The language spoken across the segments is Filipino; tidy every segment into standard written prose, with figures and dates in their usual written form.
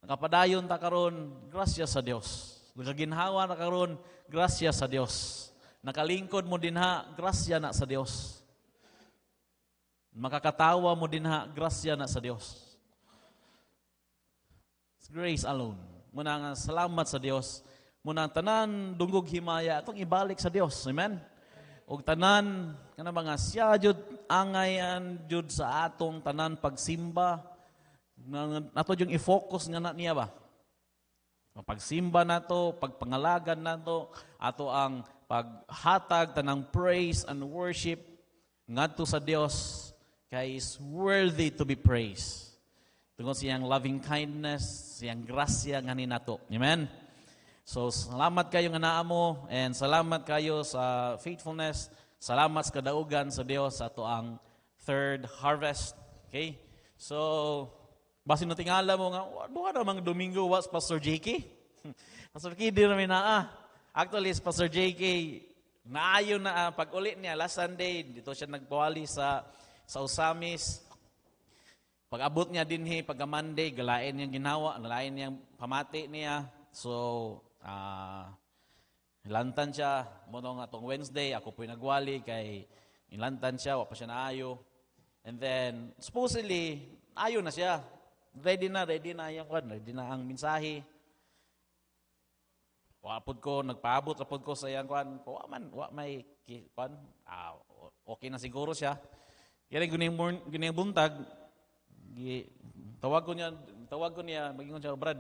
Nakapadayon ta karon, grasya sa Dios. Nakaginhawa na karon, grasya sa Dios. Nakalingkod mo dinha, grasya na sa Dios. Makakatawa mo dinha, grasya na sa Dios. It's grace alone. Muna nga salamat sa Dios. Muna tanan dungog himaya atong ibalik sa Dios. Amen. Og tanan kana mga siya jud angayan jud sa atong tanan pagsimba. Nato yung i-focus nga na niya ba? Pagsimba nato, pagpangalagan nato, ato ang paghatag tanang praise and worship ngadto sa Dios kay is worthy to be praised. Tungod siyang loving kindness, siyang grasya nga ni nato. Amen. So salamat kayo nga naa mo and salamat kayo sa faithfulness. Salamat sa kadaugan sa Dios sa ato ang third harvest. Okay? So basin nating tingala mo nga, duha na mga Domingo was Pastor JK. Pastor JK di namin naa. Actually, Pastor JK, naayon na pag ulit niya, last Sunday, dito siya nagbuwali sa Usamis. Pag abot niya dinhi, pag Monday, galain niyang ginawa, galain niyang pamati niya. So, ilantan siya, muna nga itong Wednesday, ako po'y nagwali, kay ilantan siya, wapa siya naayo. And then, supposedly, ayo na siya. Ready na ready na ang mensahe. Wapod ko, nagpaabot, rapod ko sa iyang kwan, wa may kwan, okay na siguro siya. Kaya guning buntag, tawag ko niya, magingon siya, Brad,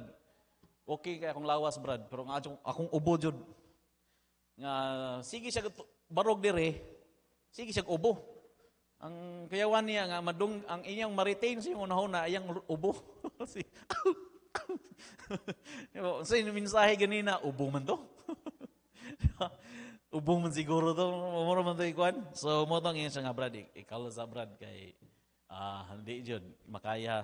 okay kaya akong lawas, Brad, pero akong ubo jud. Nga, sige siya, barog dire, sige siya ubo. Ang kayawan niya nga madung ang iyang ma-retain sa una-una iyang ubo. Sa mensahe ganina ubo man to. Ubo man siguro to, mura man to ikuan. So mo tong siya nga Brad, ikaw sa Brad kay hindi jud makaya.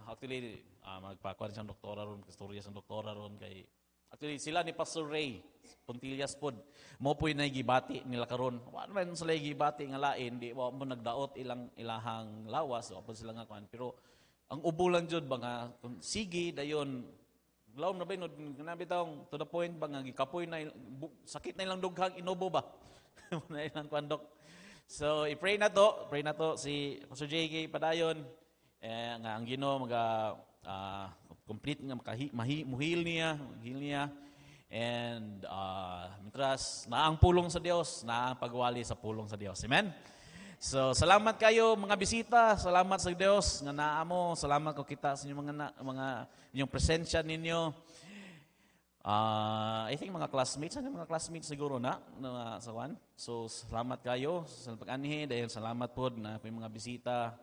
Actually magpakuan siyang doktora ron, istorya sa doktora ron kay actually sila ni Pastor Ray Puntillas pod mo po'y naigibati nila karon. Wa man sila gibati nga lain, di mo nagdaot ilahang lawas o sila nga kuan. Pero ang ubo lang jud ba nga sige dayon lawom na ba no nabitaw to the point ba nga gikapoy na sakit na ilang dughang inubo ba. Na ilang kuan dok. So i-pray na to si Pastor JK padayon nga ang Ginoo complete nga muhil niya. And mitras na ang pulong sa Dios, na ang pagwali sa pulong sa Dios. Amen. So salamat kayo mga bisita, salamat sa Dios nga naa mo, salamat ko kita sa inyong mga inyong presensya ninyo. I think mga classmates siguro na sa one. So salamat kayo sa pag-anhi dahil salamat pod na may mga bisita.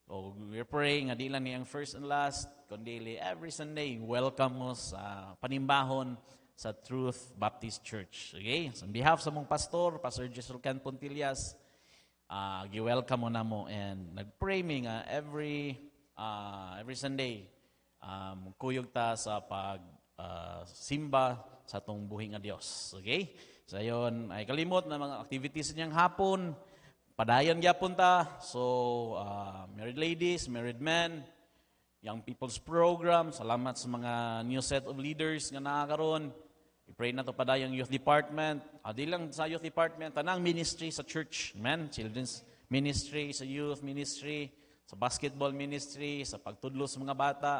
So, we're praying nga di lang niyang first and last, kundi every Sunday, welcome mo sa panimbahon sa Truth Baptist Church. Okay? So, on behalf sa mong pastor, Pastor Jesulcan Puntillas, gi-welcome mo na mo and nag-pray me nga every Sunday, kuyog ta sa pag-simba sa tong buhi nga Dios. Okay? So, yun, ay kalimot na mga activities niyang hapon, padayon gyapon ta. So, married ladies, married men, young people's program, salamat sa mga new set of leaders nga nakakaroon. I-pray na to padayon youth department. Di lang sa youth department, tanang ministry sa church. Amen? Children's ministry, sa youth ministry, sa basketball ministry, sa pagtudlo sa mga bata,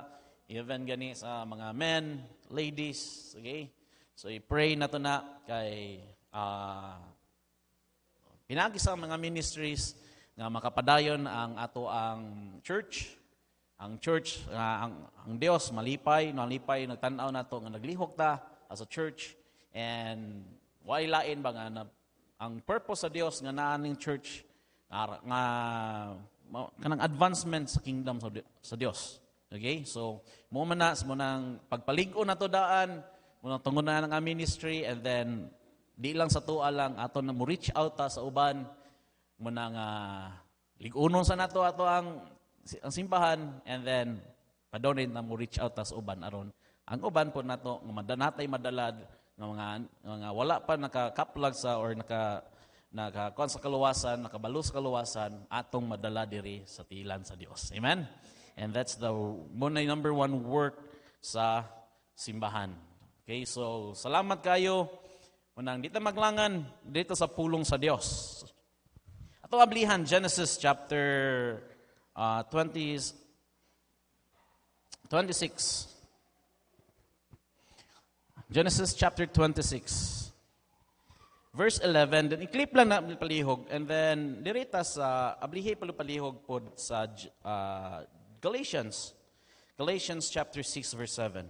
even gani sa mga men, ladies. Okay? So, i-pray na to na kay pinagi sa mga ministries nga makapadayon ang ato ang church. Ang church, ang Dios malipay nagtan-aw nato nga naglihok ta as a church and why lain ba nga ang purpose sa Dios nga naa ning church nga kanang advancement sa kingdom sa Dios. Okay? So mo man na mo nang pagpalig-on nato daan, mo nang tungod na nga ministry and then di lang sa tuwa lang ato na mo reach out ta sa uban mo nang lig-unon sa nato ato ang simbahan and then padonate na mo reach out ta sa uban aron ang uban po nato nga madanatay madalad nga mga wala pa nakakaplag sa or nakakuan sa kaluwasan, nakabalo sa kaluwasan atong madala diri sa tilan sa Dios. Amen. And that's the number one work sa simbahan. Okay, so salamat kayo. Munang dito maglangan dito sa pulong sa Dios. Ato ablihan Genesis chapter 26. Genesis chapter 26. Verse 11, then i-clip lang na palihog, and then dirita sa, ablihi palihog po sa Galatians. Galatians chapter 6 verse 7.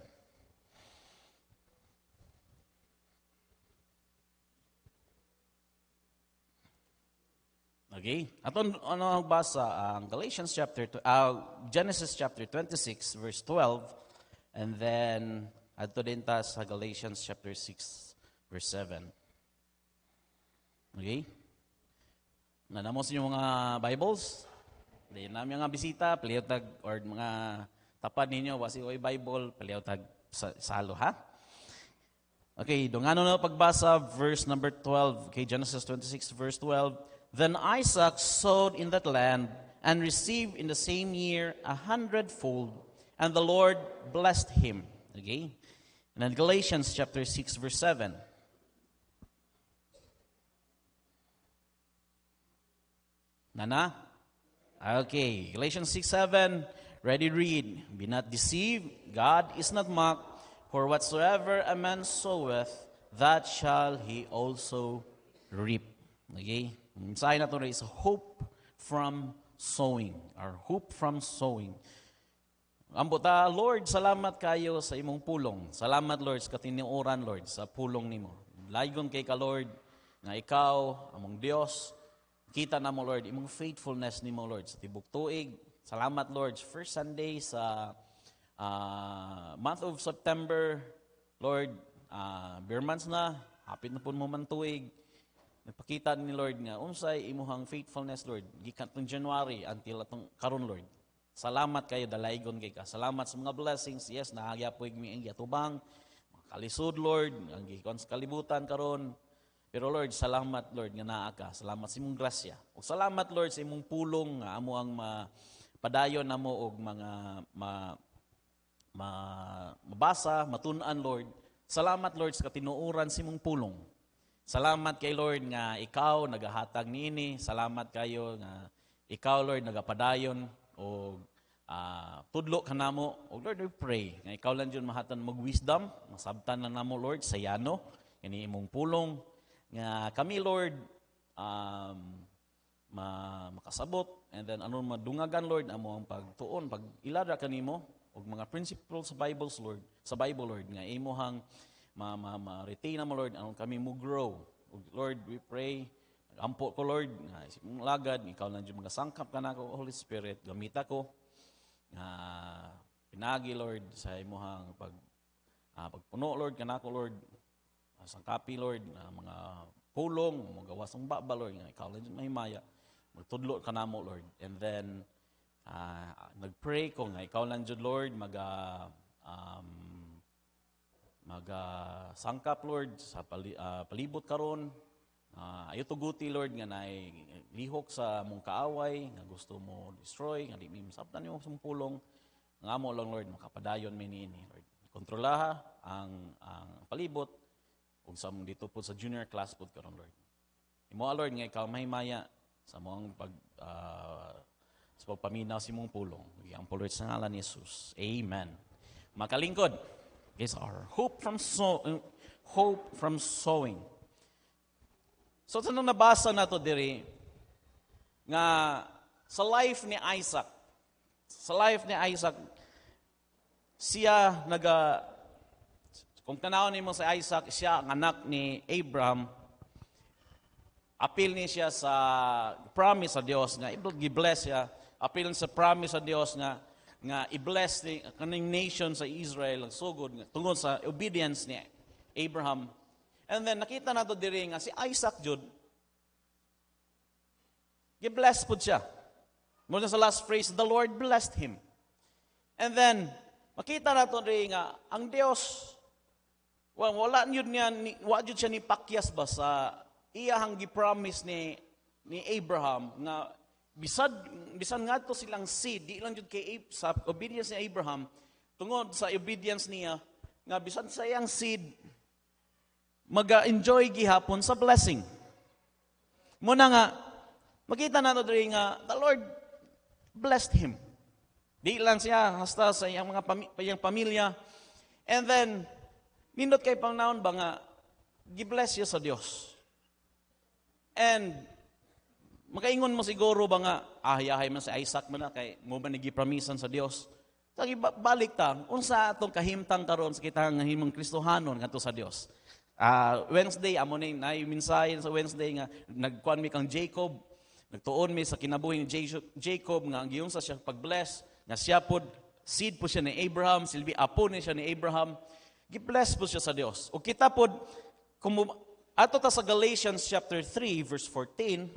Okay? Aton ano basa ang Galatians chapter Genesis chapter 26 verse 12, and then adto din ta sa Galatians chapter 6 verse 7. Okay? Nanamo sa inyong mga Bibles? Di namin nga bisita, palihotag, or mga tapad ninyo, wasi oy Bible, palihotag salo, ha? Okay, dungano na pagbasa, verse number 12. Okay, Genesis 26, verse 12. Then Isaac sowed in that land, and received in the same year 100-fold, and the Lord blessed him. Okay? And then Galatians chapter 6, verse 7. Nana? Okay, Galatians 6:7. Ready, read. Be not deceived, God is not mocked, for whatsoever a man soweth, that shall he also reap. Okay? Minsahin na ito is hope from sowing, or hope from sowing. Ambuta, Lord, salamat kayo sa imong pulong. Salamat, Lord, sa katinuoran, Lord, sa pulong nimo. Laygon kay ka, Lord, nga ikaw, among Dios, kita na mo, Lord, imong faithfulness ni mo, Lord, sa tibok tuig. Salamat, Lord, first Sunday sa month of September, Lord, bare months na, hapit na po mo man tuig. Nagpakita ni Lord nga, unsay imuhang faithfulness, Lord, gikan tong January until atong karon, Lord. Salamat kayo, dalaygon kay ka. Salamat sa mga blessings, yes, naagya po ang yatubang, kalisod, Lord, ang gikon sa kalibutan karon. Pero Lord, salamat Lord nga naa ka. Salamat sa imong grasya. O salamat Lord sa imong pulong nga amo ang padayon namo og mga mabasa, matun-an Lord. Salamat Lord sa katinuoran sa imong pulong. Salamat kay Lord nga ikaw nagahatag niini. Salamat kayo nga ikaw Lord nagapadayon og tudlo kanamo. Og Lord, we pray nga ikaw lang jud mahatan mag wisdom, masabtan na namo Lord sa yano kini imong pulong. Nga kami, Lord, makasabot, and then ano madungagan, Lord, amo ang pagtuon, pag-iladra kanimo, og mga principles sa Bibles, Lord, sa Bible, Lord, nga imuhang ma-retain mo, Lord, anong kami mo grow. Lord, we pray, ampo ko, Lord, nga isipong lagad, ikaw lang yung mga sangkap ka na ako, Holy Spirit, gamita ko, pinagi, Lord, sa imuhang pagpuno, Lord, kanako, Lord, sangkapi, Lord, mga pulong, mga gawasang baba, Lord, nga ikaw lang mahimaya, magtudlo ka na mo, Lord. And then, nagpray ko nga ikaw lang dyan, Lord, sangkap, Lord, sa palibot karon. Ayaw tuguti, Lord, nga lihok sa mong kaaway, nga gusto mo destroy, nga di may masaptan yung sa pulong. Nga mo lang, Lord, makapadayon may niini, Lord. Kontrolaha ang palibot, kung sa dito po sa junior class po karon, Lord. Imo, Lord, nga ikaw mahimaya sa mong sa pagpaminaw sa mong pulong. Ang Lord sa ngalan ni Jesus. Amen. Makalingkod is our hope from sowing. So, nung nabasa na to diri, nga sa life ni Isaac, siya kung tanawin mo sa Isaac, siya ang anak ni Abraham. Apil ni siya sa promise sa Dios nga i-bless siya. Apil sa promise sa Dios nga i-bless ni kaning nation sa Israel ang sugod nga tungod sa obedience ni Abraham. And then nakita nato diri nga si Isaac jud gi-bless pud siya. Muna sa last phrase, the Lord blessed him. And then makita nato diri nga ang Dios wala yun niya, wala yun siya ni pakyas ba sa iyahang gi-promise ni Abraham nga bisan nga to silang seed, di lang jud kay sa obedience ni Abraham, tungod sa obedience niya, nga bisan sa iyang seed, mag-enjoy gihapon sa blessing. Muna nga, makita na diri nga, the Lord blessed him. Di lang siya, hasta sa iyang iyang pamilya. And then, nindot kay pangnahon ba nga, gibless siya sa Dios. And, makaingon mo siguro ba nga, yahay man si Isaac man na, kay mo ba nagipramisan sa Dios. So, balik ta, unsa atong kahimtang karon sa kitang himong Kristohanon ngadto sa Dios. Wednesday, amo na minsahin sa Wednesday nga, nagkuan mi kang Jacob, nagtuon mi sa kinabuhi ni Jacob, nga ang giyunsa siya pag-bless, nga siya pod, seed po siya ni Abraham, silbi apo ni siya ni Abraham, gi-bless po siya sa Dios. O kita pod, ato ta sa Galatians chapter 3 verse 14,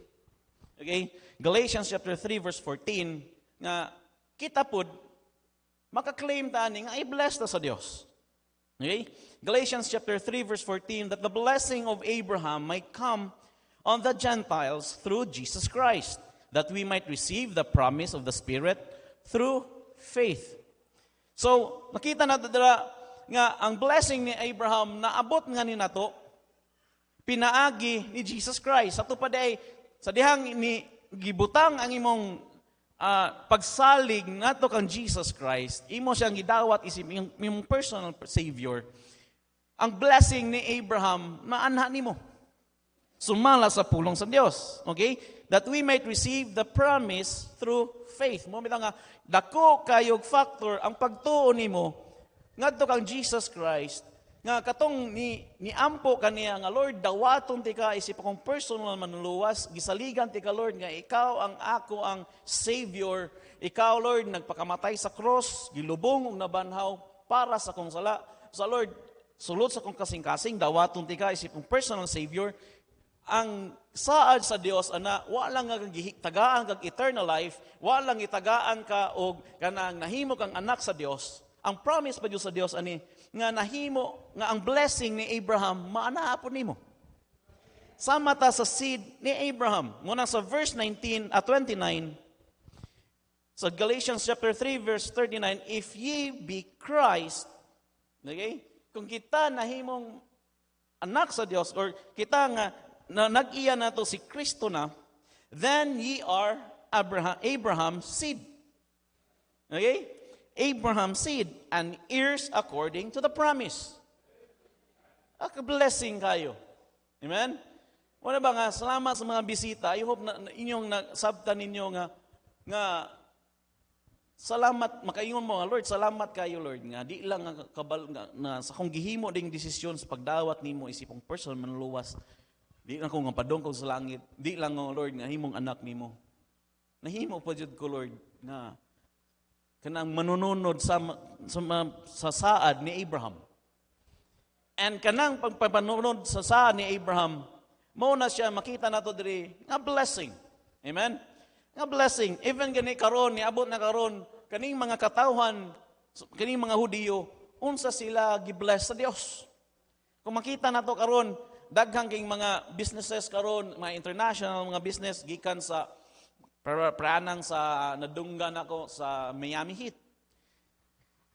okay? Galatians chapter 3 verse 14, nga kita pod, maka-claim ta ni nga i-bless ta sa Dios. Okay? Galatians chapter 3 verse 14, that the blessing of Abraham might come on the Gentiles through Jesus Christ, that we might receive the promise of the Spirit through faith. So, nakita natin dira nga ang blessing ni Abraham naabot nga ni nato pinaagi ni Jesus Christ. Ato pa day sa dihang ni gibutang ang imong pagsalig nato kang Jesus Christ, imo siyang gidawat isip imong personal savior. Ang blessing ni Abraham maanha nimo. Sumala sa pulong sa Dios. Okay? That we might receive the promise through faith. Mo bitaw nga dako kayog factor ang pagtuo nimo ngadto kang Jesus Christ nga katong ni ampo kaniya nga Lord dawaton ti ka isip akong personal manuluwas gisaligan ti ka Lord nga ikaw ang ako ang Savior, ikaw Lord nagpakamatay sa cross, gilubong ug nabanhaw para sa kong sala. Sa Lord sulod sa kong kasing-kasing dawaton ti ka isip akong personal Savior. Ang saad sa Dios ana wala nga tagaan kag eternal life, wala nga itagaan ka og kanang nahimo kang anak sa Dios. Ang promise pa Dios sa Dios ani nga nahimo nga ang blessing ni Abraham maanaa po nimo. Sama ta sa seed ni Abraham. Muna sa verse 19 at 29 sa Galatians chapter 3 verse 39, if ye be Christ, okay? Kung kita nahimong anak sa Dios or kita nga na nag-iya nato si Kristo na, then ye are Abraham's seed. Okay? Abraham's seed and heirs according to the promise. Blessing kayo. Amen? Wala ba nga, salamat sa mga bisita. I hope na inyong nasabtan ninyo nga salamat, makaingon mo nga, Lord, salamat kayo, Lord, nga di lang nga kabal na sa kong gihimo ding desisyon sa pagdawat nimo isipong person manluwas. Di lang ko nga padongkol sa langit. Di lang nga, Lord, nga himong anak nimo. Nahimo pa jud ko, Lord, nga kanang manununod sa saad ni Abraham. And kanang pagpapanunod sa saad ni Abraham, mao na siya makita nato diri nga blessing. Amen? Nga blessing. Even gani karon niabot na karon kaning mga katawhan, kaning mga Hudiyo, unsa sila gibless sa Dios. Kung makita nato karon daghang king mga businesses karon, mga international mga business gikan sa pranang sa nadunggan ako sa Miami Heat.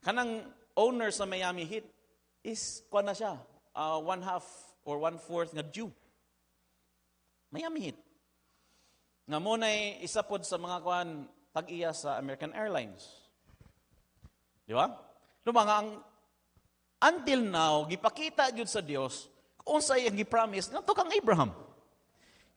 Kanang owner sa Miami Heat is kuan na siya, 1/2 or 1/4 nga Jew. Miami Heat. Nga mo na isa pod sa mga kuan tag-iya sa American Airlines. Di ba? Diba nga until now gipakita gyud sa Dios kung unsa iyang gipromise ngadto kang Abraham.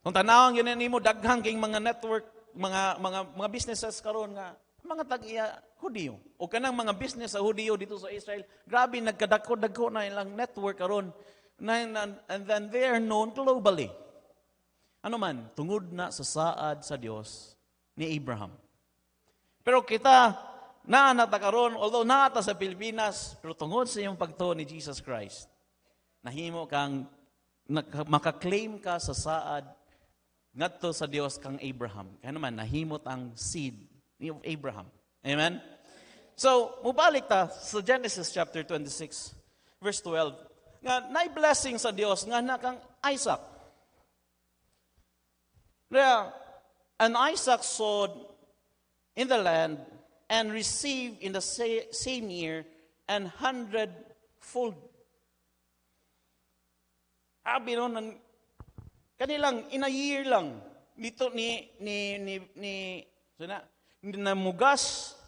Kung tanawon gyud nimo daghang king mga network mga businesses karon nga mga tag-iya Hudiyo o kanang mga business sa Hudiyo dito sa Israel, grabe nagkadagko na ilang network karon and then they are known globally. Ano man tungod na sa saad sa Dios ni Abraham. Pero kita naanata karon, although naata sa Pilipinas, pero tungod sa iyong pagtuo ni Jesus Christ, nahimo kang makaklaim ka sa saad ngadto sa Dios kang Abraham. Kaya naman, nahimot ang seed ni Abraham. Amen? So, mubalik ta sa Genesis chapter 26, verse 12. Nga, na-blessing sa Dios nga na kang Isaac. Kaya, And Isaac sowed in the land and received in the same year 100-fold. Abi noon, kanilang in a year lang, dito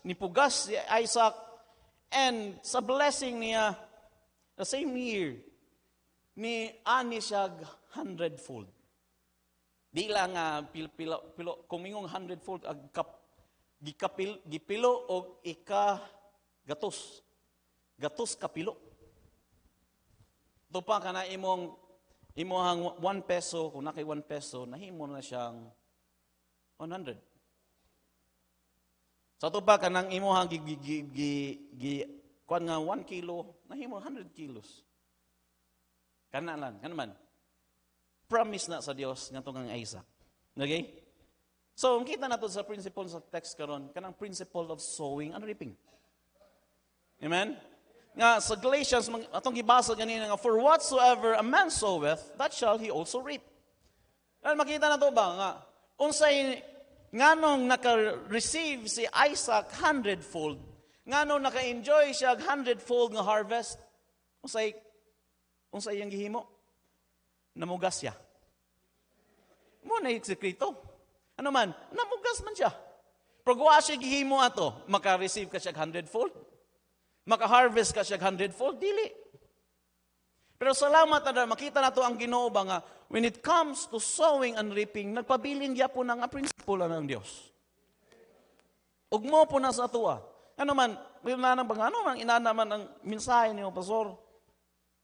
nipugas si Isaac, and sa blessing niya, the same year, ni ani siya 100-fold. Di lang pilo kumingong 100-fold gipilo og gatos kapilo. Ito pa kana imuhang 1 peso, kung nakay 1 peso, nahimo na siyang 100. Sa ito pa kanang imuhang kuan nga 1 kilo, nahimo 100 kilos. Kanaman. Promise na sa Dios nga itong Isaac. Okay? So, kita na ito sa principle sa text karon, kanang principle of sowing and reaping. Amen? Nga sa Galatians, atong gibasa ganina nga, for whatsoever a man soweth, that shall he also reap. Ano makita na ito ba nga, unsay nganong naka-receive si Isaac 100-fold, nganong naka-enjoy siya 100-fold nga harvest, unsay iyang gihimo? Namugas siya. Muna yung sekreto. Ano man, namugas man siya. Pero kung siya gihimo ato, maka-receive ka siya 100-fold. Maka-harvest ka siya 100-fold, dili. Pero salamat na makita na to ang Ginoo ba nga, when it comes to sowing and reaping, nagpabilin niya po ng principle ng Diyos. Ugmo po na sa ato. Ano man, inanaman ang mensahe niyo, Pastor.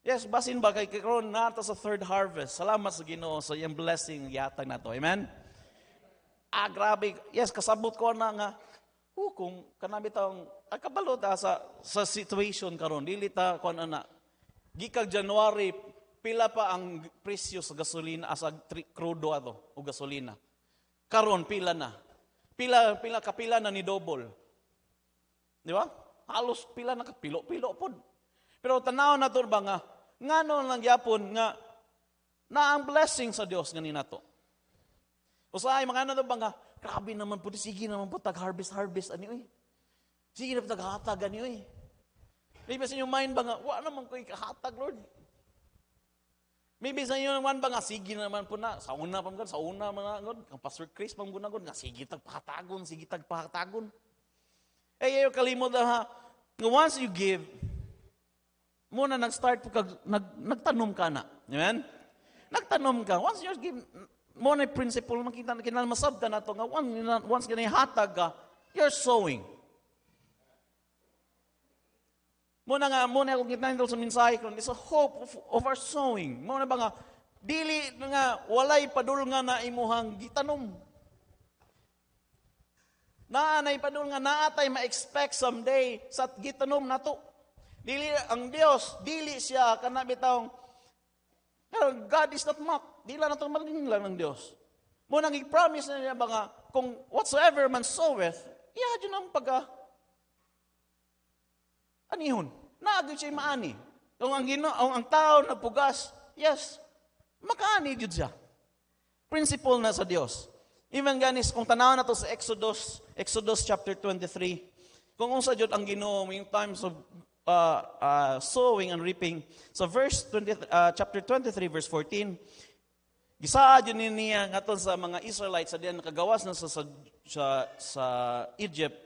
Yes, basin ba kay karon nata sa third harvest. Salamat sa Ginoo sa iyang blessing yatag na to. Amen? Grabe. Yes, kasabot ko na nga, kung kanami taong, kabalo ta sa situation karon dili ta kuan ana. Gikag January, pila pa ang presyo sa gasolina, sa crudo ato, o gasolina. Karon pila na. Kapila na ni double. Di ba? Halos pila na kapilo-pilo pod. Pero tanaw na to ba nga, ngano lang yapon nga, na ang blessing sa Dios ganin nato. Usahay, mga ano ba nga, grabe naman po, sige naman po, tag-harvest ani oy. Sige na po, tag-hatag ani oy. Maybe sa inyong mind ba nga, wala naman ko ikahatag, Lord. Maybe sa inyong mind ba nga, sige naman po na, sa una mga God, ang Pastor Chris pang gunagod, nga sige tagpahatagon. Yung kalimod ha, once you give, muna nag-start po nagtanom ka na. Amen? Nagtanom ka. Once you give, muna yung principle, makita na kinalmasabta na ito, nga once hatag ka, you're sowing. Muna kung kita nito sa mensahe ko, it's a hope of our sowing. Muna ba nga, dili nga, walay padul nga na imuhang gitanom. Naanay padul nga, naatay ma-expect someday sa gitanom na to. Dili, ang Diyos, dili siya, kanabitang, God is not mocked. Dili na itong maging lang ng Diyos. Muna nag-promise na niya ba nga, kung whatsoever man soweth, yun ang anihon, naagad siya maani. Kung ang tao nagpugas, yes, makaani yun siya. Principle na sa Diyos. Even ganis, kung tanaw na to sa Exodus chapter 23, kung unsa jud ang Ginoo in times of sowing and reaping, sa chapter 23 verse 14, gisaad yun niya ngaton sa mga Israelites sa diyan nakagawas na sa Egypt.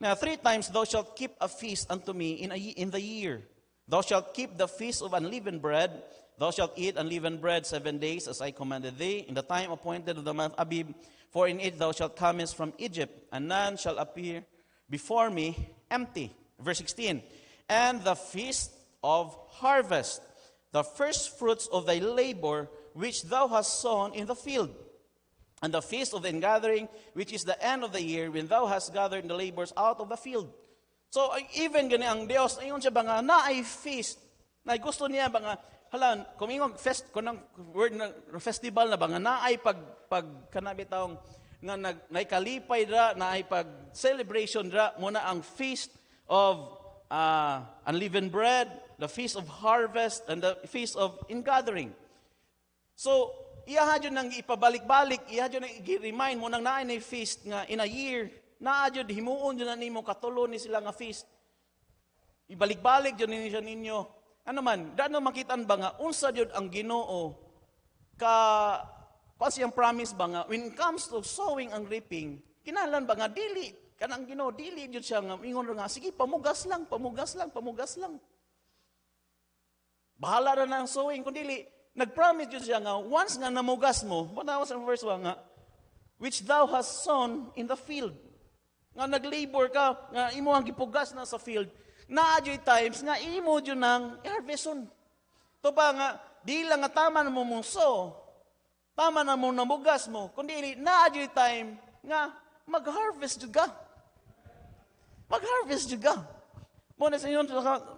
Now, 3 times thou shalt keep a feast unto me in the year. Thou shalt keep the feast of unleavened bread. Thou shalt eat unleavened bread 7 days, as I commanded thee, in the time appointed of the month Abib. For in it thou shalt come from Egypt, and none shall appear before me empty. Verse 16. And the feast of harvest, the first fruits of thy labor, which thou hast sown in the field. And the feast of the ingathering, which is the end of the year, when thou hast gathered the labors out of the field. So, even gani ang Diyos, ayon siya ba nga, na ay feast, na gusto niya ba nga, halan, kung ang word na festival na ba nga, na ay kanabitaong, nga naikalipay dra, na ay celebration dra, muna ang feast of unleavened bread, the feast of harvest, and the feast of ingathering. So, iya hadyo nang ipabalik-balik, iya hadyo nang i-remind mo nang naay na feast nga in a year, naadyo himuon dyan na nimo katulo ni sila nga feast. Ibalik-balik dyan ninyo. Ano man, daan makitaan ba nga, unsa dyan ang Ginoo kasi ang promise ba nga, when it comes to sowing and reaping, kinalan ba nga, dili, kanang Ginoo, dili dyan siya nga, ingon nga, sige, pamugas lang. Bahala na ng sowing, kung dili, nag-promise dyan siya nga, once nga namugas mo, matawas ang verse 1 nga, which thou hast sown in the field. Nga nag-labor ka, nga imo ang gipugas na sa field, na-adjoy times, nga imo dyan ng harveston. Ito pa nga, di lang nga tama na mo mong sow, tama na mo namugas mo, kundi na-adjoy time, nga mag-harvest juga. Mag-harvest juga. Muna sa inyo,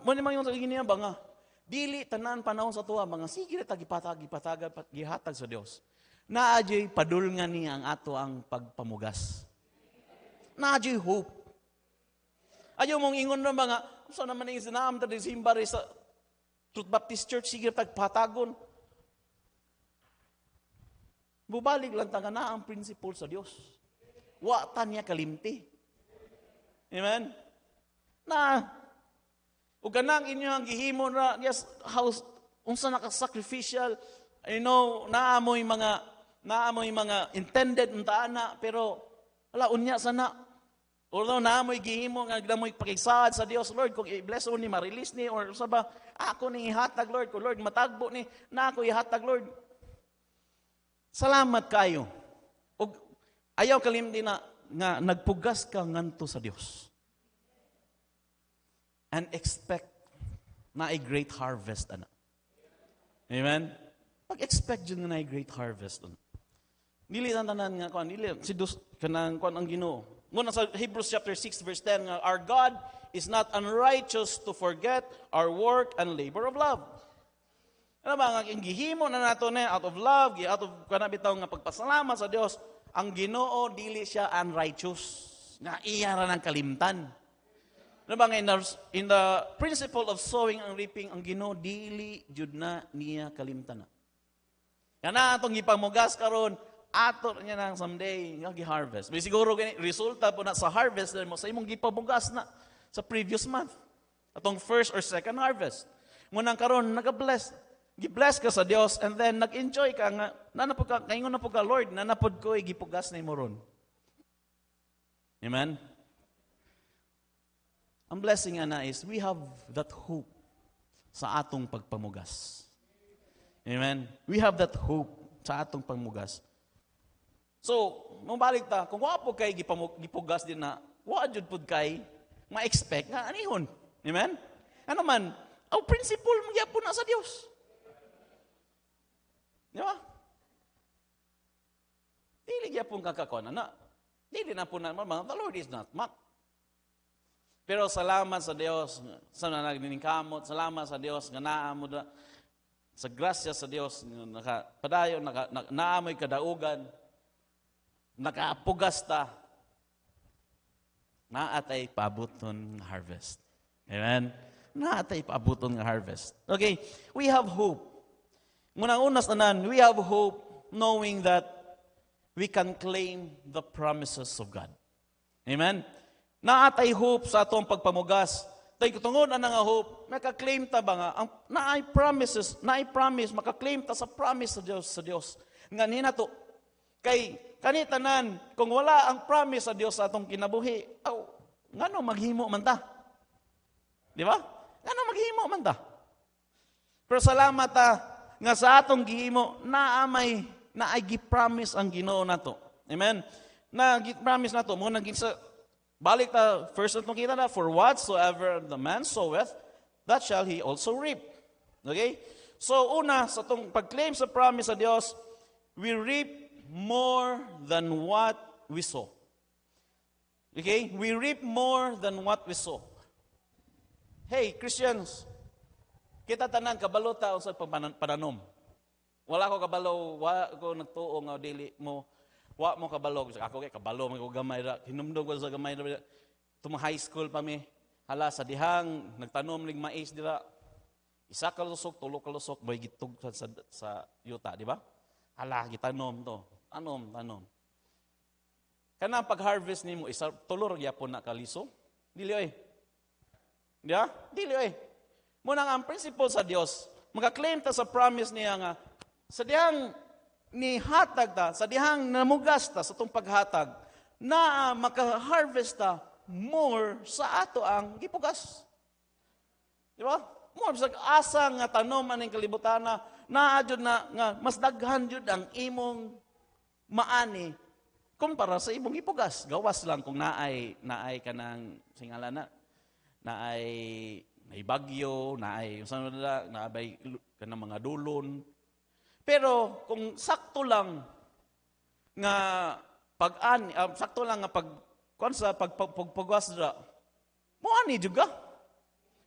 muna mga yung sa niya ba nga, dili tanan panahon sa tuwa, mga sige na tagipatag, gihatag sa Dios. Naadyo'y padulngan niya ang ato ang pagpamugas. Naadyo'y hope. Ayaw mong ingon na mga, saan naman yung sinaam ta December sa Truth Baptist Church, sige na tagpatagon. Bubalik lang taga na ang principle sa Dios. Wa ta niya kalimti. Amen? Na, o ganang inyo ang gihimo na, yes, house, unsa naka-sacrificial, naamoy mga intended unta na, pero, wala, unya sana. Although naamoy gihimo, nagdamoy pakisaad sa Dios, Lord, kung i-bless mo ni, ma-release ni, or sa ba, ako ni ihatag, Lord, kung Lord, matagbo ni, na ako ihatag, Lord. Salamat kayo. O, ayaw kalimti na, nga nagpugas ka nganto sa Dios. And expect na a great harvest. Ana. Amen? Pag-expect dyan na a great harvest. Ana. Dili tanan nga, kanang ang Ginoo. Muna sa Hebrews chapter 6 verse 10, nga, our God is not unrighteous to forget our work and labor of love. Ano ba, ang gihimo na nato na out of love, out of kanabitaw nga pagpasalamat sa Dios, ang Ginoo dili siya unrighteous. Nga iya ra ng kalimtan. Ano ba nga, in the principle of sowing and reaping, ang Ginoo dili jud na niya kalimtan na. Kana atong gipamugas karon, ato niya nang someday nga gi-harvest. May siguro gani resulta po na sa harvest mo sa imong gipamugas na sa previous month. Atong first or second harvest. Ngunang karon naka-bless. Gi-bless ka sa Dios and then nag-enjoy ka nga nanapod ka kaingon na po ka Lord, nanapod ko gipugas na imo ron. Amen. Ang blessing na is we have that hope sa atong pagpamugas. Amen. We have that hope sa atong pagmugas. So, mabalik ta, kung wa po kay gipugas din na, wa jud pud kay ma-expect nga anihon. Amen? Ano man, ang principle magyapon na sa Dios. Di ba? Dili gyapon kakakon na. Dili na po na, the Lord is not mocked. Pero salamat sa Dios sa nagniningkamot, salamat sa Dios nga naamo da sa grasya sa Dios nakapadayo naamoy kadaugan, nakapugas ta, naatay paabuton nga harvest. Amen? Naatay paabuton nga harvest. Okay, we have hope. Munang-unas tanan, we have hope knowing that we can claim the promises of God. Amen? Naatay hope sa atong pagpamugas. Tay tungod ana nga hope, maka-claim ta ba nga ang naay promise, maka-claim ta sa promise sa Dios. Nga ninato kay kani tanan kung wala ang promise sa Dios sa atong kinabuhi, ngano maghimo man ta? Di ba? Ngano maghimo man ta? Pero salamat ta nga sa atong gihimo naay gi-promise ang Ginoo nato. Amen. Na gi-promise nato mo naging sa balik ta, first itong kita na, for whatsoever the man soweth, that shall he also reap. Okay? So, una, sa itong pag-claim sa promise sa Diyos, we reap more than what we sow. Okay? We reap more than what we sow. Hey, Christians, kita tanan, kabalo ta sa pananom. Wala ko kabalo, wala ko nagtuo nga dili mo, wa mo kabalo, ako kay kabalo mo gamay ra, hinumdog ko sa gamay ra. Tuma high school pa mi. Hala sa dihang nagtanom lig mais dira. Isa ka lusok, tulo ka lusok, boy gitug sa yuta, di ba? Ala, gitanom to. Tanom. Kana pag-harvest nimo isa tulor gyapon na kaliso. Dili oy. Diya? Dili oy. Muna nga ang principle sa Dios, maka-claim ta sa promise niya nga sa dihang ni hatag ta, sa dihang namugas ta sa tong paghatag, na maka-harvest ta more sa ato ang gipugas. Di ba? More sa asa nga tanom aning kalibutana, na jud na nga mas daghan jud ang imong maani kumpara sa imong gipugas. Gawas lang kung naay kanang singalana, naay bagyo, naay kanang mga dulon. Pero kung sakto lang nga sakto lang nga pagpagwas dra, mo ani juga.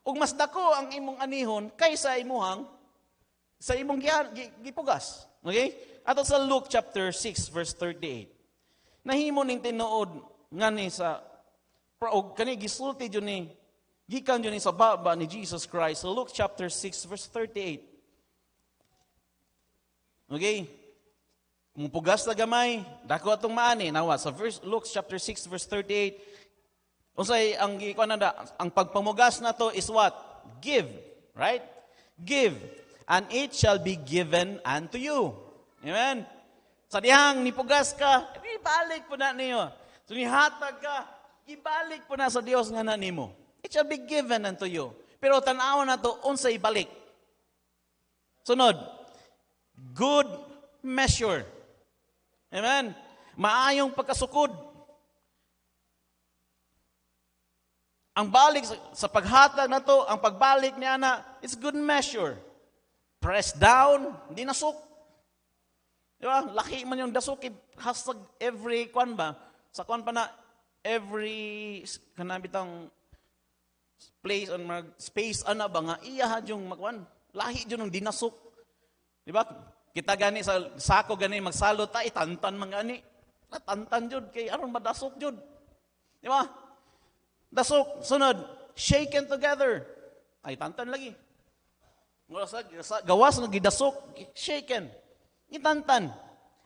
Ug mas dako ang imong anihon kaysa sa imong gipugas. Okay? Ato sa Luke chapter 6 verse 38. Nahimo ning tinuod ngani sa og kani gisulti jud ni gikan jud ni sa baba ni Jesus Christ. So Luke chapter 6 verse 38. Okay? Kung pugas na gamay, dako atong maani. Nawa, sa Luke chapter 6, verse 38, unsay ang pagpamugas na to is what? Give. Right? Give. And it shall be given unto you. Amen? Sa dihang nipugas ka, ibalik po na niyo. So nihatag ka, ibalik po na sa Dios nga na nimo. It shall be given unto you. Pero tanaw na to, unsay ibalik. Sunod, good measure. Amen? Maayong pagkasukod. Ang balik sa paghatag na to, ang pagbalik niya na, it's good measure. Press down, hindi nasuk. Di ba? Laki man yung dasuk. Hashtag every, sa pa na, every, kanabitang place on space, ba nga, iyahad yung lahi yun yung dinasuk. Di ba? Kita gani sa sako gani magsalot ta itantan man gani. Tantan jud kay aron madasok jud. Di ba? Dasok sunod, shaken together. Ay tantan lagi. Gawas nga gidasok, shaken. Itantan.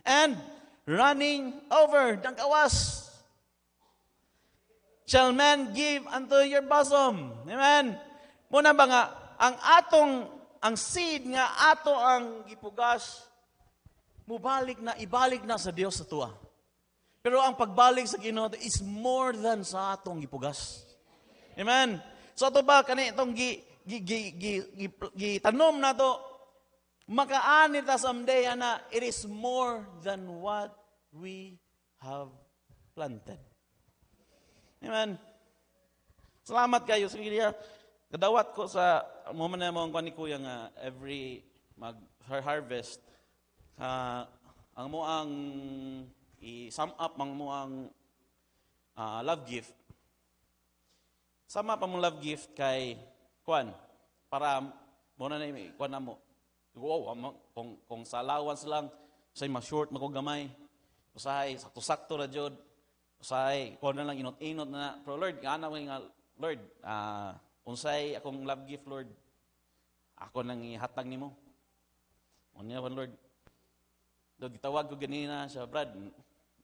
And running over dang gawas. Shall man give unto your bosom. Amen. Muna ba nga ang seed nga ato ang gipugas, ibalik na sa Dios sa tuwa. Pero ang pagbalik sa Ginoo is more than sa atong gipugas. Amen. So ato ba kani itong gitanom na to, makaani ta someday na it is more than what we have planted. Amen. Salamat kayo. Sige niya. Kadawat ko sa moment na mo ang ni Kuya nga every mag-harvest, ang mo ang i-sum up ang mo ang love gift. Sum up ang love gift kay Kwan para mo na Kwan na mo. Wow, kung sa allowance lang, say ma-short makugamay. Usahay sakto-sakto ra jud. Usahay ko na lang inot-inot na. Pero Lord, ana nga Lord, unsay akong love gift, Lord? Ako nang ihatag nimo. Unya man Lord. Lord, gitawag ko ganina sa Brad.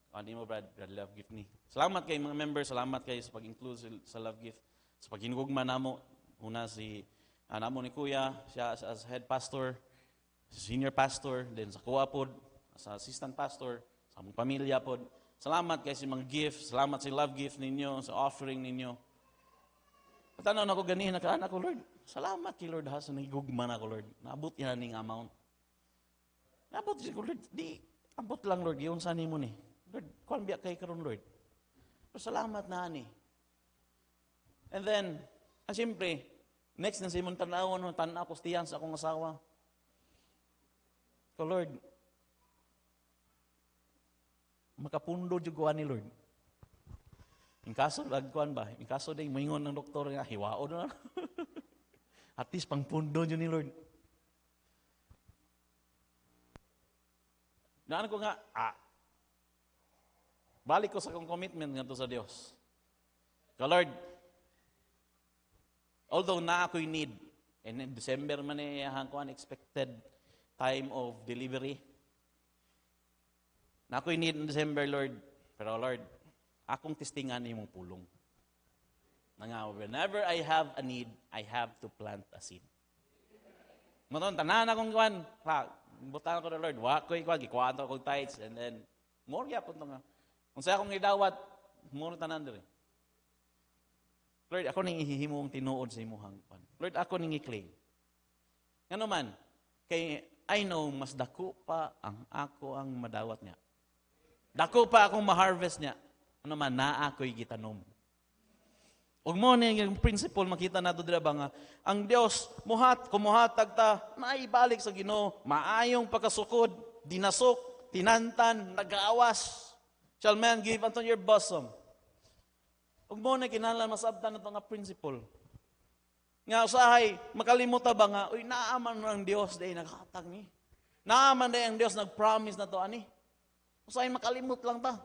Ano mo Brad love gift ni. Salamat kay mga members, salamat kay sa pag-include sa love gift. Sa paghinugma namo, una si namo ni Kuya, siya as head pastor, senior pastor, then sa kuwa pod, sa assistant pastor, sa among pamilya pod. Salamat kay sa mga gift, salamat sa love gift ninyo, sa offering ninyo. Tanaw na ko ganina ka anak ko Lord. Salamat kay Lord ha sa nagigugma na ko Lord. Naabot yan ning amount. Naabot ko Lord. Di abot lang Lord yung sa nimo ni. Lord, kuan biya kay karon Lord. Pero salamat na ani. And then, siyempre, next na sa imong tanawon, tanaw ko stiyan sa akong asawa. Ko Lord, makapundo jud ko ani Lord. In kaso, lagkuan ba? In kaso din, moingon ng doktor nga, hiwao na. At least, pangpundo yun ni Lord. Naan ko nga, balik ko sa kong commitment nga to sa Diyos. So Lord, although na ako'y need, and in December man ko unexpected time of delivery, Na ako'y need in December, Lord. Pero Lord, akong testingan imong pulong. Nga, whenever I have a need, I have to plant a seed. Maton, tanan akong kuwan. Butan ko na Lord, wako'y kuwan, gikuhaan ko akong tithes, and then, more yapon to nga. Kung sa akong idawat, more tanan diri. Lord, ako nang ihihimong tinuod sa imuhang kuwan. Lord, ako nang i-claim. Nga naman, kay I know, mas dako pa ang ako ang madawat niya. Dako pa akong ma-harvest niya. Ano man, naa ako'y gitanom. Ug mo ni yung principle makita nato dira ba nga ang Dios kumuhatag ta naibalik sa Ginoo, maayong pagkasukod, dinasok, tinantan, nagaawas. Shall man give unto your bosom. Ug mo ni kinahanglan masabtan nato nga principle. Nga usahay makalimutan ba nga uy naaman ang Dios day naghatag ni. Naaman day ang Dios nagpromise na to ani. Usahay makalimot lang ta.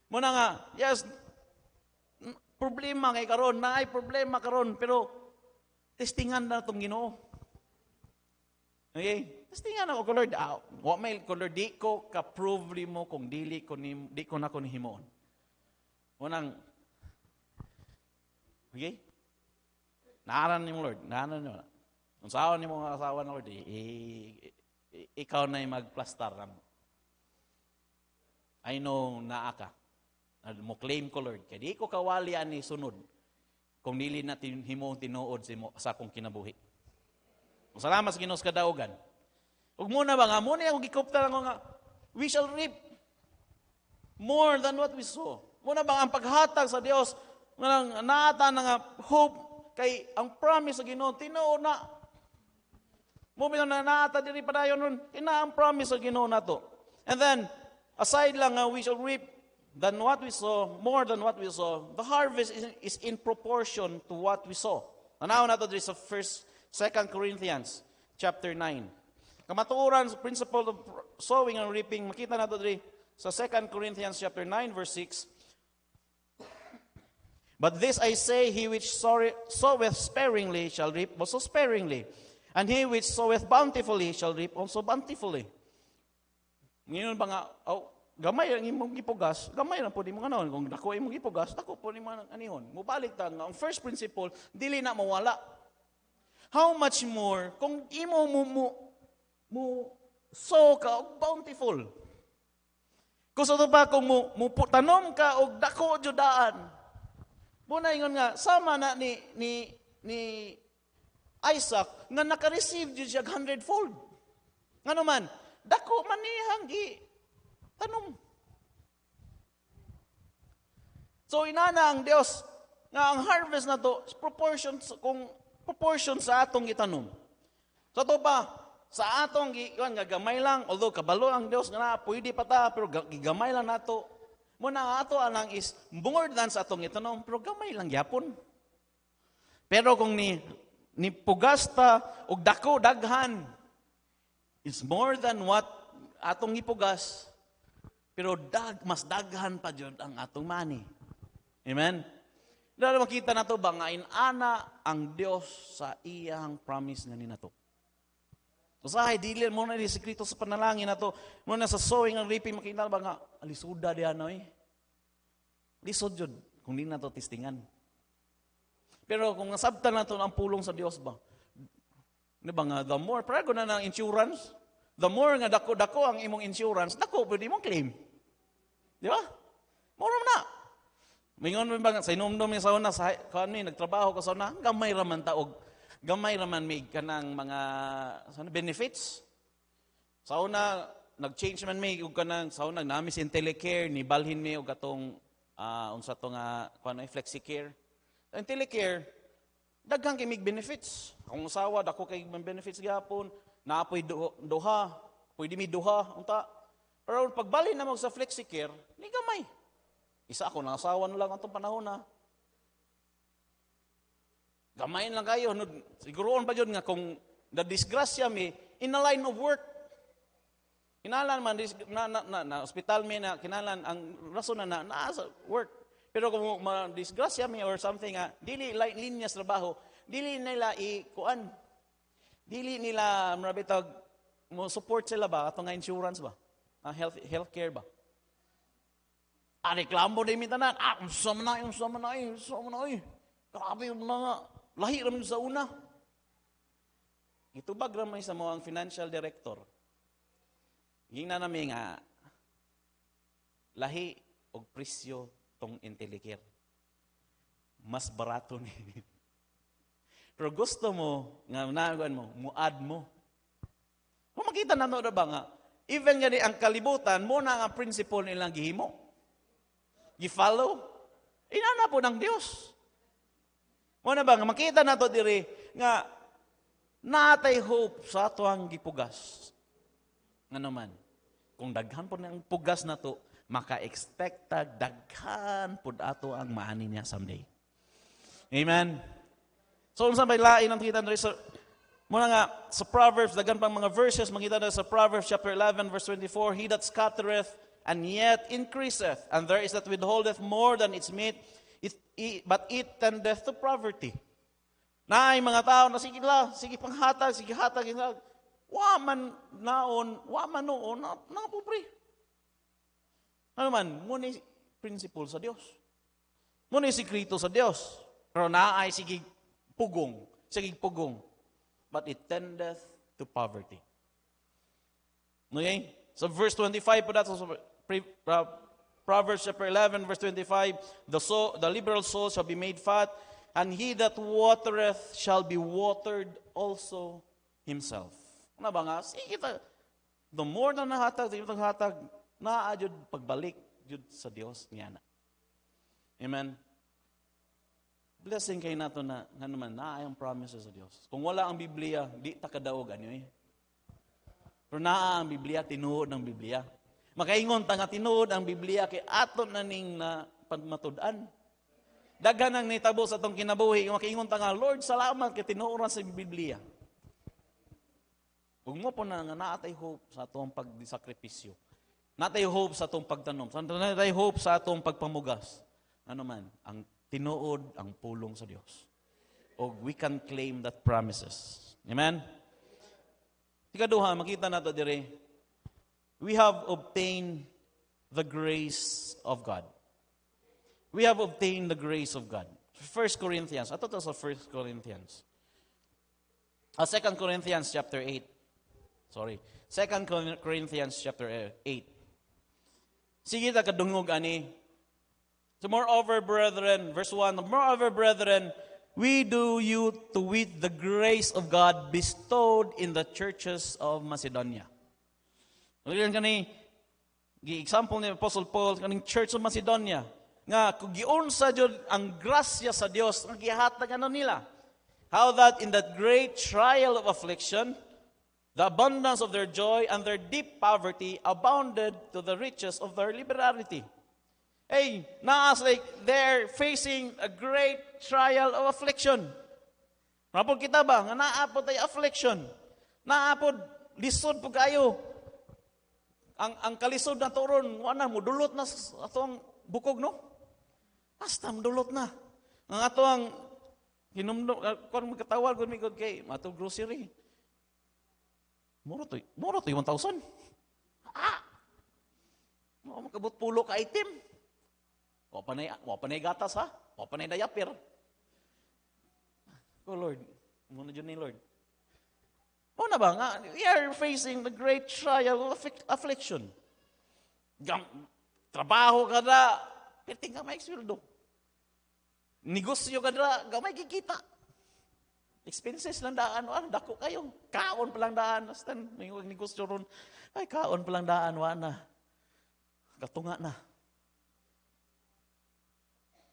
Muna nga, yes, problema kay karon, naay problema karon, pero testingan na itong Ginoo. Okay? Testingan ako, Lord. Wa may, Lord, di ko ka-prove mo kung di ko na ko nihimoon. Unang, okay? Naaran ni mo, Lord. Naaran ni mo. Kung saan ni mo mga asawa na, Lord, ikaw na yung mag-plastar na mo. I know naa ka. Mo claim ko, Lord. Kaya di ko kawali ani sunod kung dili na himong tinuod sa akong kinabuhi. Salamat sa Ginoo sa kadaugan. Ug muna ba nga, muna yung gikupta lang nga, we shall reap more than what we sow. Muna ba ang paghatag sa Dios, nga naata na nga hope, kay ang promise sa Ginoo, tinuod na. Muna na naata diri padayon nun, ina ang promise sa Ginoo na to. And then, aside lang we shall reap than what we saw, more than what we saw. The harvest is in proportion to what we saw. Tanaw na ito sa 2 Corinthians chapter 9. Kamatuoran sa principle of sowing and reaping, makita na ito sa 2 Corinthians chapter 9 verse 6. But this I say, he which soweth sparingly shall reap also sparingly, and he which soweth bountifully shall reap also bountifully. Ngayon ba nga, gamay ang imong gipugas, gamay lang po di mo ganon. Kung dako imong gipugas, dako po di mo anihon. Mubalik ta nga, ang first principle, dili na mawala. How much more, kung imo mo sow ka og bountiful. Kung sa ba, kung mo tanom ka og dako judaan, muna ingon nga, sama na ni Isaac, nga naka-receive jud siya 100-fold. Nga naman, dako manihang tanom. So inana ang Dios nga ang harvest na to proportion sa atong gitanom. So to pa sa atong nga gamay lang, although kabalo ang Dios nga pwede pa ta pero gigamay lang nato. Muna ato anang is more than sa atong gitanom pero gamay lang gyapon. Pero kung ni pugasta og dako daghan, it's more than what atong ipugas, pero mas daghan pa jud ang atong money. Amen? Dahil makita na to ba nga inana ang Dios sa iyang promise nga ninato. Usahay, dili mo na ni sekreto sa panalangin na to, mo na sa sowing and reaping, makita ba nga, alisuda diyan no eh. Lisod jud, kung di na to testingan. Pero kung nasabtan na to ang pulong sa Dios ba, di ba nga, the more, parago na ng insurance, the more nga dako-dako ang imong insurance, dako pwede mong claim. Di ba? Mura na. Mingon mo ba, sa inom-inom yung sauna, nagtrabaho ka sauna, gamay raman taog. Gamay raman may kanang mga benefits. Sauna, nag-change man may, kanang sauna, namis in telecare, nibalhin may, o katong, unsa to nga, flexicare. Ang telecare, daghang kay mig benefits. Kung usawa, dako kay benefits gyapon, naapoy duha, pwede mi duha, unta. Pero pagbali na mo sa flexicare, ni gamay. Isa ako nang asawa na lang atong panahon na. Gamayin lang kayo. Siguroon pa yun nga kung na-disgrasya mi, in a line of work. Kinalan man, na hospital mi na, kinalan, ang rason na sa work. Pero kung ma-disgrasya mi or something nga, dili linya sa trabaho, dili nila dili nila marabitag mo support sila ba ato nga insurance ba? Healthcare ba? reklamo din mi tanan. Unsa man na. Grabe yung mga lahi raman sa una. Itubag ramay sa mga financial director. Gingna nami nga lahi og presyo tong Intellicare. Mas barato ni. Pero gusto mo nga naguan mo, muad mo. Kung makita na ba nga, even gani ang kalibutan mo na nga principle nilang gihimo. Gi-follow. Inana po ng Dios. Mo na ba nga makita na to diri nga natay hope sa ato ang gipugas. Nga naman, kung daghan po ng pugas na to, maka-expecta daghan po ato ang maani niya someday. Amen. So, unsa may lain ang kita nari sa muna nga sa Proverbs, daghan pang mga verses, makita na sa Proverbs chapter 11 verse 24, he that scattereth and yet increaseth, and there is that withholdeth more than its meat, but it tendeth to poverty. Naay mga tao na sige panghatag, sige hatag, wa man noon, na pobre. Ano man, muna principle sa Diyos. Muna sikreto sa Diyos. Pero naay sige pugong. But it tendeth to poverty. Okay? So verse 25 po that, Proverbs chapter 11 verse 25, the liberal soul shall be made fat, and he that watereth shall be watered also himself. Ano ba nga? Sige, the more na nahatag, naadjud pagbalik jud sa Dios niya na. Amen. Blessing kayo nato na nga naman naa ang promises sa Dios. Kung wala ang Biblia, di ta kadaog anyo eh. Pero naa ang Biblia, tinuod ng Biblia. Makaingon ta nga tinuod ang Biblia kay aton na ning na pagmatud-an. Daghan ang nitabo sa atong kinabuhi, makaingon ta nga Lord, salamat kay tinuoran sa Biblia. Ug mo po na nga naatay hope sa atong pagdisakripisyo. Natay hope sa atong pagtanom. Natay hope sa atong pagpamugas. Ano man, ang tinuod ang pulong sa Dios. O we can claim that promises. Amen? Ikaduha, makita nato dire, we have obtained the grace of God. We have obtained the grace of God. 1 Corinthians, ato to sa 1 Corinthians. 2 Corinthians chapter 8. 2 Corinthians chapter 8. Sige ta kadungog ani. So moreover, brethren, verse 1, moreover, brethren, we do you to wit the grace of God bestowed in the churches of Macedonia. Ngayon kani, example ni Apostle Paul, kaning Church of Macedonia, nga kung giunsa jud ang grasya sa Dios, nga gihatag ano nila. How that in that great trial of affliction, the abundance of their joy and their deep poverty abounded to the riches of their liberality. Hey, naas like they're facing a great trial of affliction. Napod kita ba? Nga naapod ay affliction. Naapod, lisod po kayo. Ang kalisod na turon, wana mo, dulot na sa atong bukog, no? Basta, dulot na. Ang ato ang, kung magkatawal, kung may good kay, matong grocery. Muro to 1,000. Makabot pulo ka item. Wa panay gatas ha? Wa panay diaper. Oh Lord, muna dyan ni Lord. Muna ba nga, we are facing the great trial of affliction. Trabaho ka na, piting ka may sweldo. Negosyo ka na, gamay kikita. Expenses lang daan, dako kayo. Kaon pa lang daan. Astan, may negosyo ron. Ay, kaon pa lang daan, wana. Katunga na.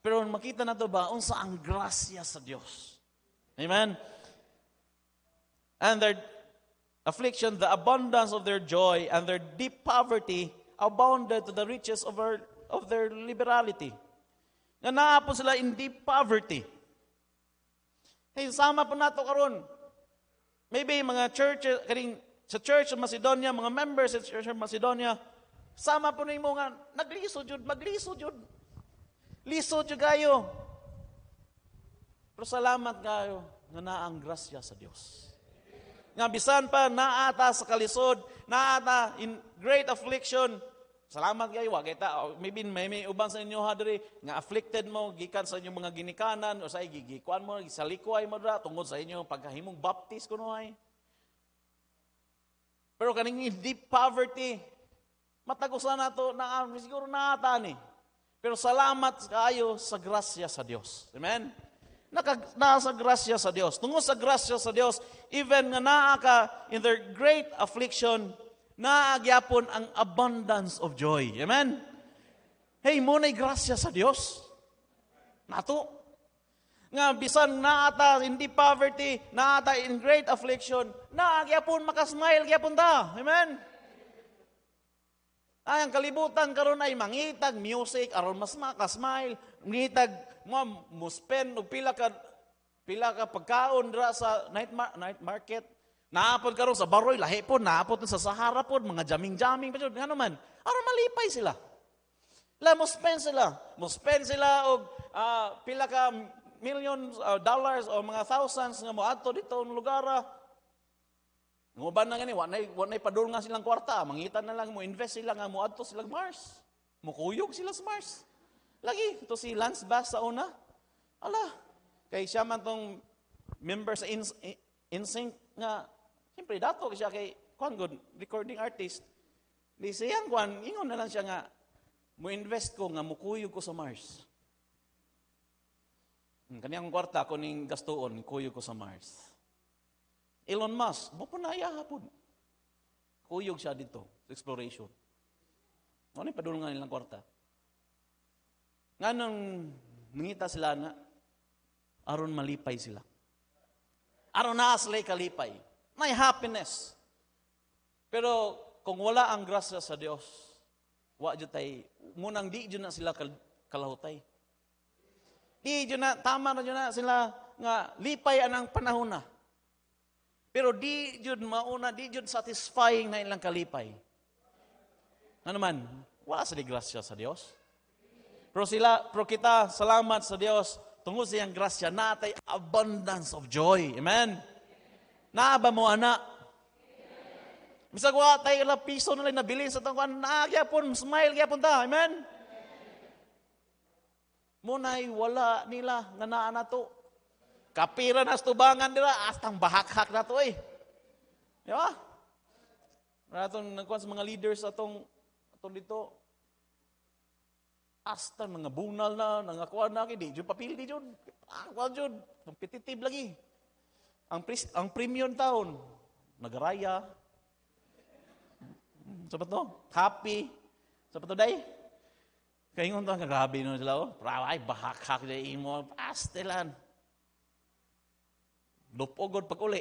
Pero makita na to ba, unsa ang grasya sa Dios. Amen? And their affliction, the abundance of their joy, and their deep poverty abounded to the riches of their liberality. Nga naapon sila in deep poverty. Hey, sama po nato karon. Maybe mga church, sa Church of Macedonia, mga members sa Church of Macedonia, sama po na mo nga, maglisod yun. Lisod yun kayo. Pero salamat kayo nga naang grasya sa Diyos. Nga bisan pa, naata sa kalisod, naata in great affliction, Salamat kayo, wa kita maybe may uban sa inyo ha diri nga afflicted mo gikan sa inyong mga ginikanan o sa gigikuan mo gisalikuay mo dra tungod sa inyong pagkahimong baptist kuno ay. Pero kaning deep poverty matagusan nato na siguro naata ni. Pero salamat kayo sa grasya sa Dios. Amen. Nasa grasya sa Dios. Tungod sa grasya sa Dios, even nga naa ka in their great affliction, naagyapon ang abundance of joy. Amen? Hey, muna'y grasya sa Dios. Nato. Nga, bisan naata in deep poverty, naata in great affliction, naagyapon makasmile, gyapon ta. Amen? Ay, ang kalibutan karon ay mangitag music, aron mas makasmile, mangitag mo spend og pila ka pagkaon dra sa night market. Naapod karon sa Baroy, lahi po, naapod sa Sahara po, mga jaming-jaming pa dyan. Ano man, aron malipay sila. Mo spend sila og pila ka millions dollars o mga thousands nga mo adto dito ng lugar. Nguban na gani, wanay padul nga silang kwarta, mangitan na lang mo invest sila nga mo adto silang Mars. Mukuyog sila sa Mars. Lagi to si Lance Bass sa una. Ala, kay siya man tong member sa InSync nga siyempre dato siya kay kuan good recording artist. Di siyang kuan ingon na lang siya nga mo invest ko nga mukuyog ko sa Mars. Kaniyang kwarta ko ning gastuon kuyog ko sa Mars. Elon Musk, mo po naya hapon. Kuyog siya dito, sa exploration. Ano yung padulungan nilang kwarta? Nga nung nangita sila na, aron malipay sila. Aron na sila'y kalipay. May happiness. Pero kung wala ang grasya sa Diyos, wa dyan tayo, munang di dyan na sila kalahutay. Di dyan na, tama na dyan na sila nga lipay anang panahon na. Pero di jud mauna, di jud satisfying na ilang kalipay. Ano man, wala sa grasya sa Dios. Pero kita, salamat sa Dios, tungod sa iyang grasya, natay abundance of joy. Amen? Naaba mo, anak? Misag wa tayo ilang piso na lang nabilin sa tangkuan, nagyapon, smile, gyapon ta. Amen? Muna'y wala nila, nga naa na to. Kapira na stubangan nila, astang bahak-hak na to eh. Di ba? Atong nagkuhan sa mga leaders atong dito, asta mga bunal na, nangakuha na, di dyan papil, di dyan. Kuhan dyan, competitive lagi. Ang premium taon, nagaraya. Sa ba to? Happy. Sa ba to, day? Kaya yung ito, grabe nung sila, oh. Ay, bahak-hak na imo, pastelan. Lupogod pag uli.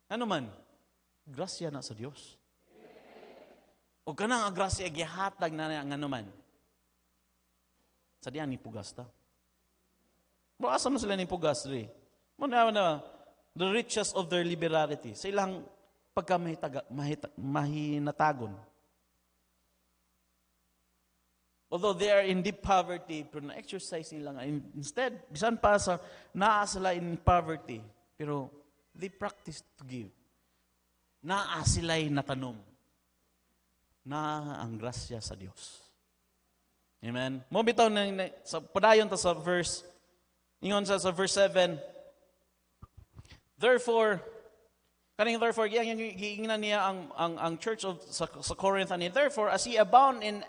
Ano man? Grasya na sa Diyos. O ka na nga grasya, gihatag na nga naman. Sa diyan ni pugas ta. Asa mo sila ni pugas rin? Muna na, the riches of their liberality. Sa ilang pagka mahinatagon. Although they are in deep poverty, pero na-exercise nila nga. Instead, bisan pa sa naa sila in poverty, pero they practice to give. Naa sila'y natanom. Na ang grasya sa Diyos. Amen? Mo bitaw na sa padayon ta sa verse, ingon sa verse 7, Therefore, giinginan niya ang church of sa Corinth, and therefore, as ye abound in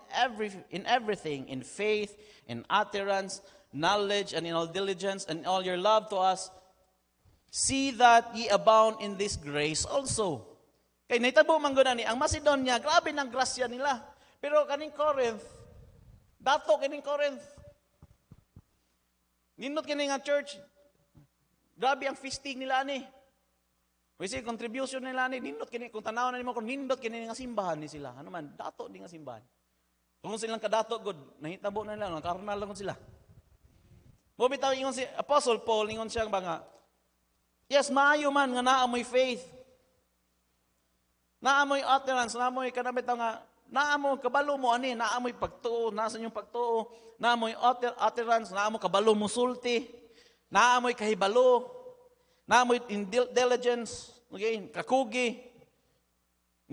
everything, in faith, in utterance, knowledge, and in all diligence, and all your love to us, see that ye abound in this grace also. Kay naitabo man gud ni ang Macedonia, grabe ng grasya nila. Pero kaning Corinth, dato kaning Corinth. Nindot kini nga church, grabe ang feasting nila ani. Kasi contribution nila ni nindot kini kung tanaw na nimo kung nindot kini nga simbahan ni sila. Ano man, dato di nga simbahan. Kung silang kadato gud, nahitabo na nila, karnal lang sila. Mo bitaw ingon si Apostle Paul ingon siya nga, yes, maayo man nga naamoy faith. Naamoy utterance, naamoy kanabit nga naamoy kabalo mo ani, naamoy pagtuo, nasa inyong pagtuo, naamoy utterance, naamoy kabalo mo sulti, naamoy kahibalo, naamoy diligence, okay, kakugi,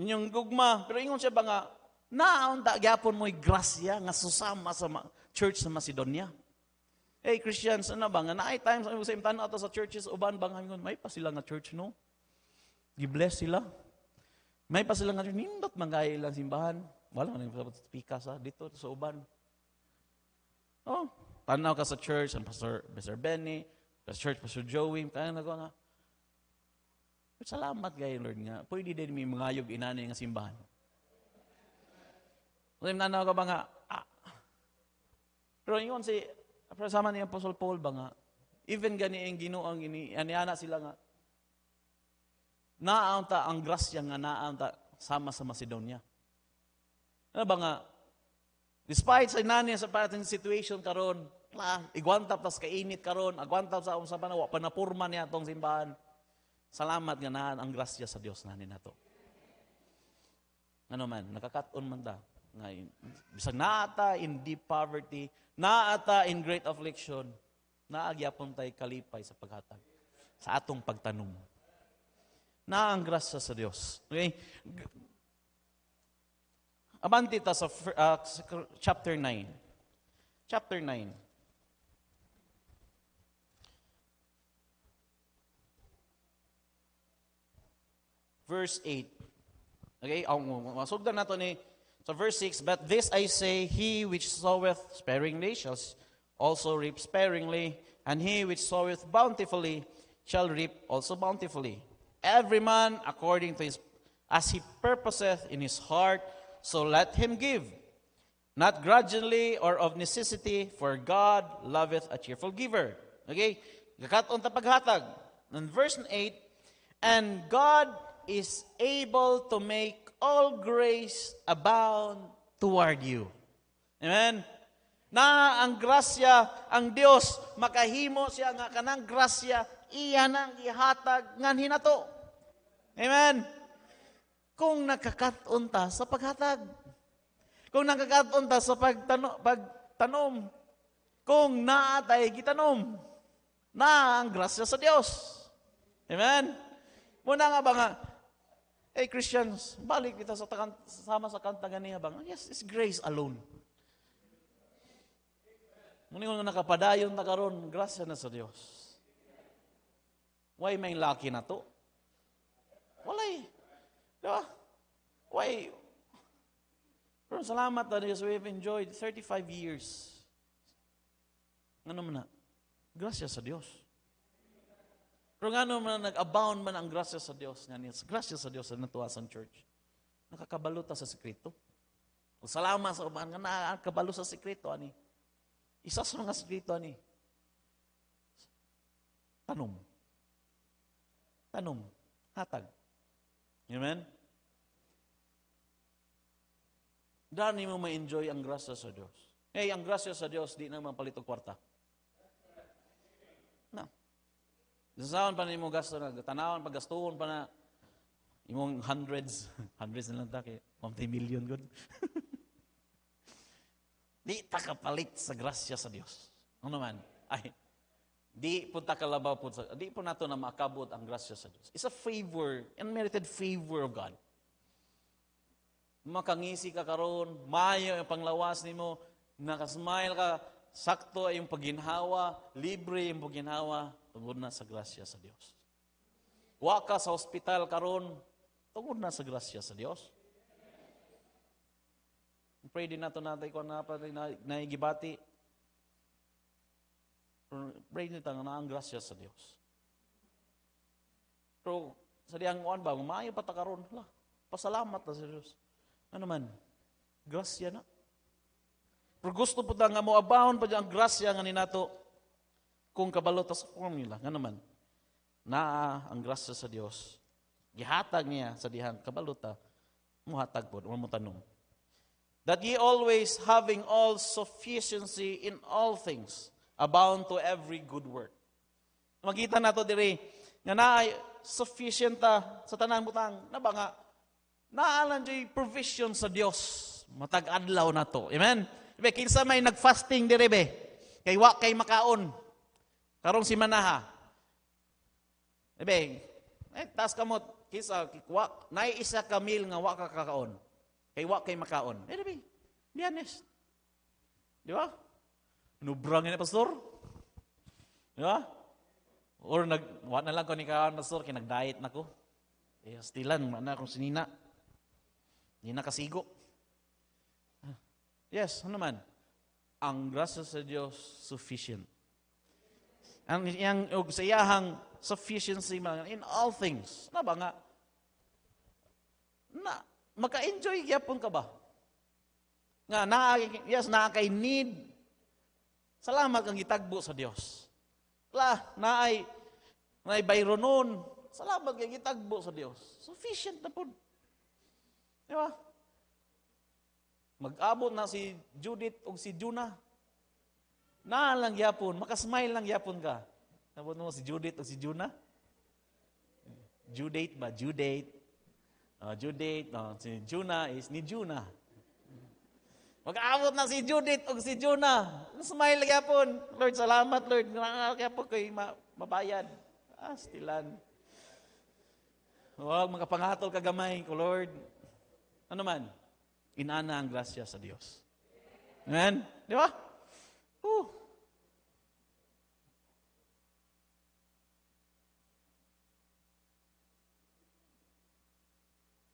ninyong gugma. Pero ingon siya ba nga, naunta gyapon mo'y grasya nga susama sa church sa Macedonia. Hey Christians, ano ba nga naay times sa imtan ato sa churches uban bang hangon may pa sila nga church no? Gi-bless sila. May pa sila nga nindot mangay lang simbahan. Wala man yung pika sa dito sa uban. Oh, tanaw ka sa church ang Pastor Benny, sa church Pastor Joey, kaya nagawa nga. Salamat kayo Lord nga. Pwede din may mangayog inani nga simbahan. Ngayon nanaw ka ba nga, pero yun si, sama ni Apostle Paul ba nga, even gani ang Ginoong aniana sila nga, naaunta ang grasya nga naaunta sama sa Macedonia. Ano ba nga, despite sa inani sa parating situation karon, igwantap tas kainit karon, agwantap sa panawa, panapurma niya itong simbahan. Salamat nga naan ang grasya sa Dios nanin nato. Ano man, nakakaton man ta. Bisag naata in deep poverty, naata in great affliction, naagyapon tay kalipay sa paghatag, sa atong pagtanom. Na ang grasya sa Dios. Okay? Abanti ta sa chapter 9. Chapter 9. Verse 8. Okay? Masugdan nato ni so verse 6, but this I say, he which soweth sparingly shall also reap sparingly, and he which soweth bountifully shall reap also bountifully. Every man according to his, as he purposeth in his heart, so let him give, not grudgingly or of necessity, for God loveth a cheerful giver. Okay? Gakaton ta paghatag. And verse 8, and God is able to make all grace abound toward you. Amen? Na ang grasya, ang Dios, makahimo siya nga kanang grasya, iya nang ihatag ngan hinato. Amen? Kung nakakaton ta sa paghatag. Kung nakakaton ta sa pagtanom. Kung naatay gitanom. Na ang grasya sa Dios. Amen? Muna nga ba nga, hey Christians, balik kita sama sa kanta ganiya bang? Yes, it's grace alone. Muna nga nakapadayon na karon, grasya na sa Dios. Why may laki na to? Walay. Diba? Why? Pero salamat na Diyos, we've enjoyed 35 years. Ano man na? Grasya sa Diyos. Pero nga naman nag-abound man ang grasya sa Diyos. Grasya sa Diyos sa natuwasan church. Nakakabaluta sa sekreto. Salamat sa uban nga nakakabalo sa sekreto. Ani. Isa sa mga sekreto. Ani. Tanom. Tanom. Hatag. Amen? Dani mo ma-enjoy ang grasya sa Diyos. Eh, ang grasya sa Diyos, di naman palit og kwarta. Na. Saan pa na mo gasto na, tanawan, paggastuhon pa na, imong hundreds na lang ta, kaya multi-million good. Di ta kapalit sa grasya sa Diyos. Ano naman? Ay, di po ta kalabaw po, di po nato na makabot ang grasya sa Diyos. It's a favor, unmerited favor of God. Makangisi ka karon, mayo ang panglawas nimo, nakasmile ka, sakto ay yung pagginhawa, libre yung pagginhawa, tungod na sa grasya sa Dios. Wa ka sa ospital karon, tungod na sa grasya sa Dios. Pray din nato natay kung naigibati. Pray din tayo na ang grasya sa Dios. Pero sa diyang kuan ba, maayo pa ta karon, pasalamat na sa Dios. Ano man? Grasya na. Pero gusto po nga mo abound pa dyan ang grasya nga ni nato kung kabalota sa formula. Nga naman, naa ang grasya sa Dios. Gihatag niya sa dihang kabalota, muhatag po, mo tanong. That ye always having all sufficiency in all things, abound to every good work. Makita nato diri nga naa sufficient ta sa tanang butang, na ba nga, naalan dyan provision sa Dios, matag-adlaw na to. Amen? Ibe, kinsa may nag-fasting diri be, kay wa kay makaon, karong si manaha. Ibe, taas kamot, kisa, nai isa ka meal nga wa ka kakaon. Kay wa kay makaon. Be honest. Di ba? Nubrang ni pastor. Di ba? Or wa na lang ko ni kaon pastor kay nag-diet nako. Stilan man akong sinina. Hindi na kasigo. Yes, ano man? Ang grasya sa Diyos sufficient. Ang iyang sa iyahang sufficiency man in all things. Na ba nga? Na maka-enjoy gyapon ka ba? Nga na kay need. Salamat kang gitagbo sa Dios. Naay bayronon. Salamat kang gitagbo sa Dios. Sufficient na pud. Di ba? Mag-abot na si Judith o si Juna. Na lang yapon, makasmile lang yapon ka. Nabot mo si Judith o si Juna? Judate ba? Judate. Judate. Si Juna is ni Juna. Mag-abot na si Judith o si Juna. Smile lang yapon. Lord, salamat Lord. Nakakapon ko'y mabayad. Stilan. Huwag makapangatol kagamay ko Lord. Ano man? Inana ang grasya sa Diyos. Amen? Di ba?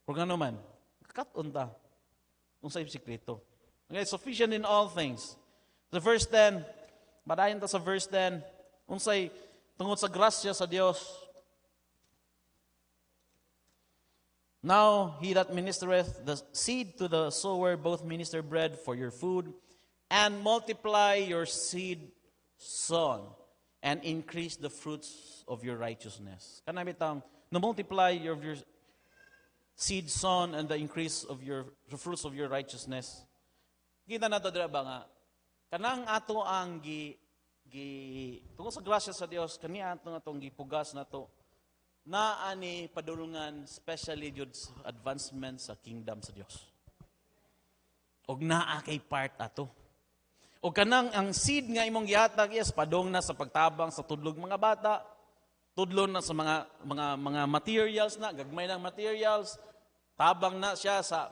Kung ano man, katunta. Kung sa'yo sikreto. Okay, sufficient in all things. The verse 10, badayon ta sa verse 10, unsay tungod sa grasya sa Dios. Now he that ministereth the seed to the sower both minister bread for your food, and multiply your seed sown, and increase the fruits of your righteousness. Kana bitang na multiply your seed sown and the increase of the fruits of your righteousness. Kita nato dira ba nga kanang ato ang tungod sa grasya sa Dios kani ato atong gipugas nato na ani padulungan especially jud sa advancement sa kingdom sa Dios. Og naa kay part ato. Og kanang ang seed nga imong gihatag yes padong na sa pagtabang sa tudlog mga bata, tudlon na sa mga materials na gagmay ng materials, tabang na siya sa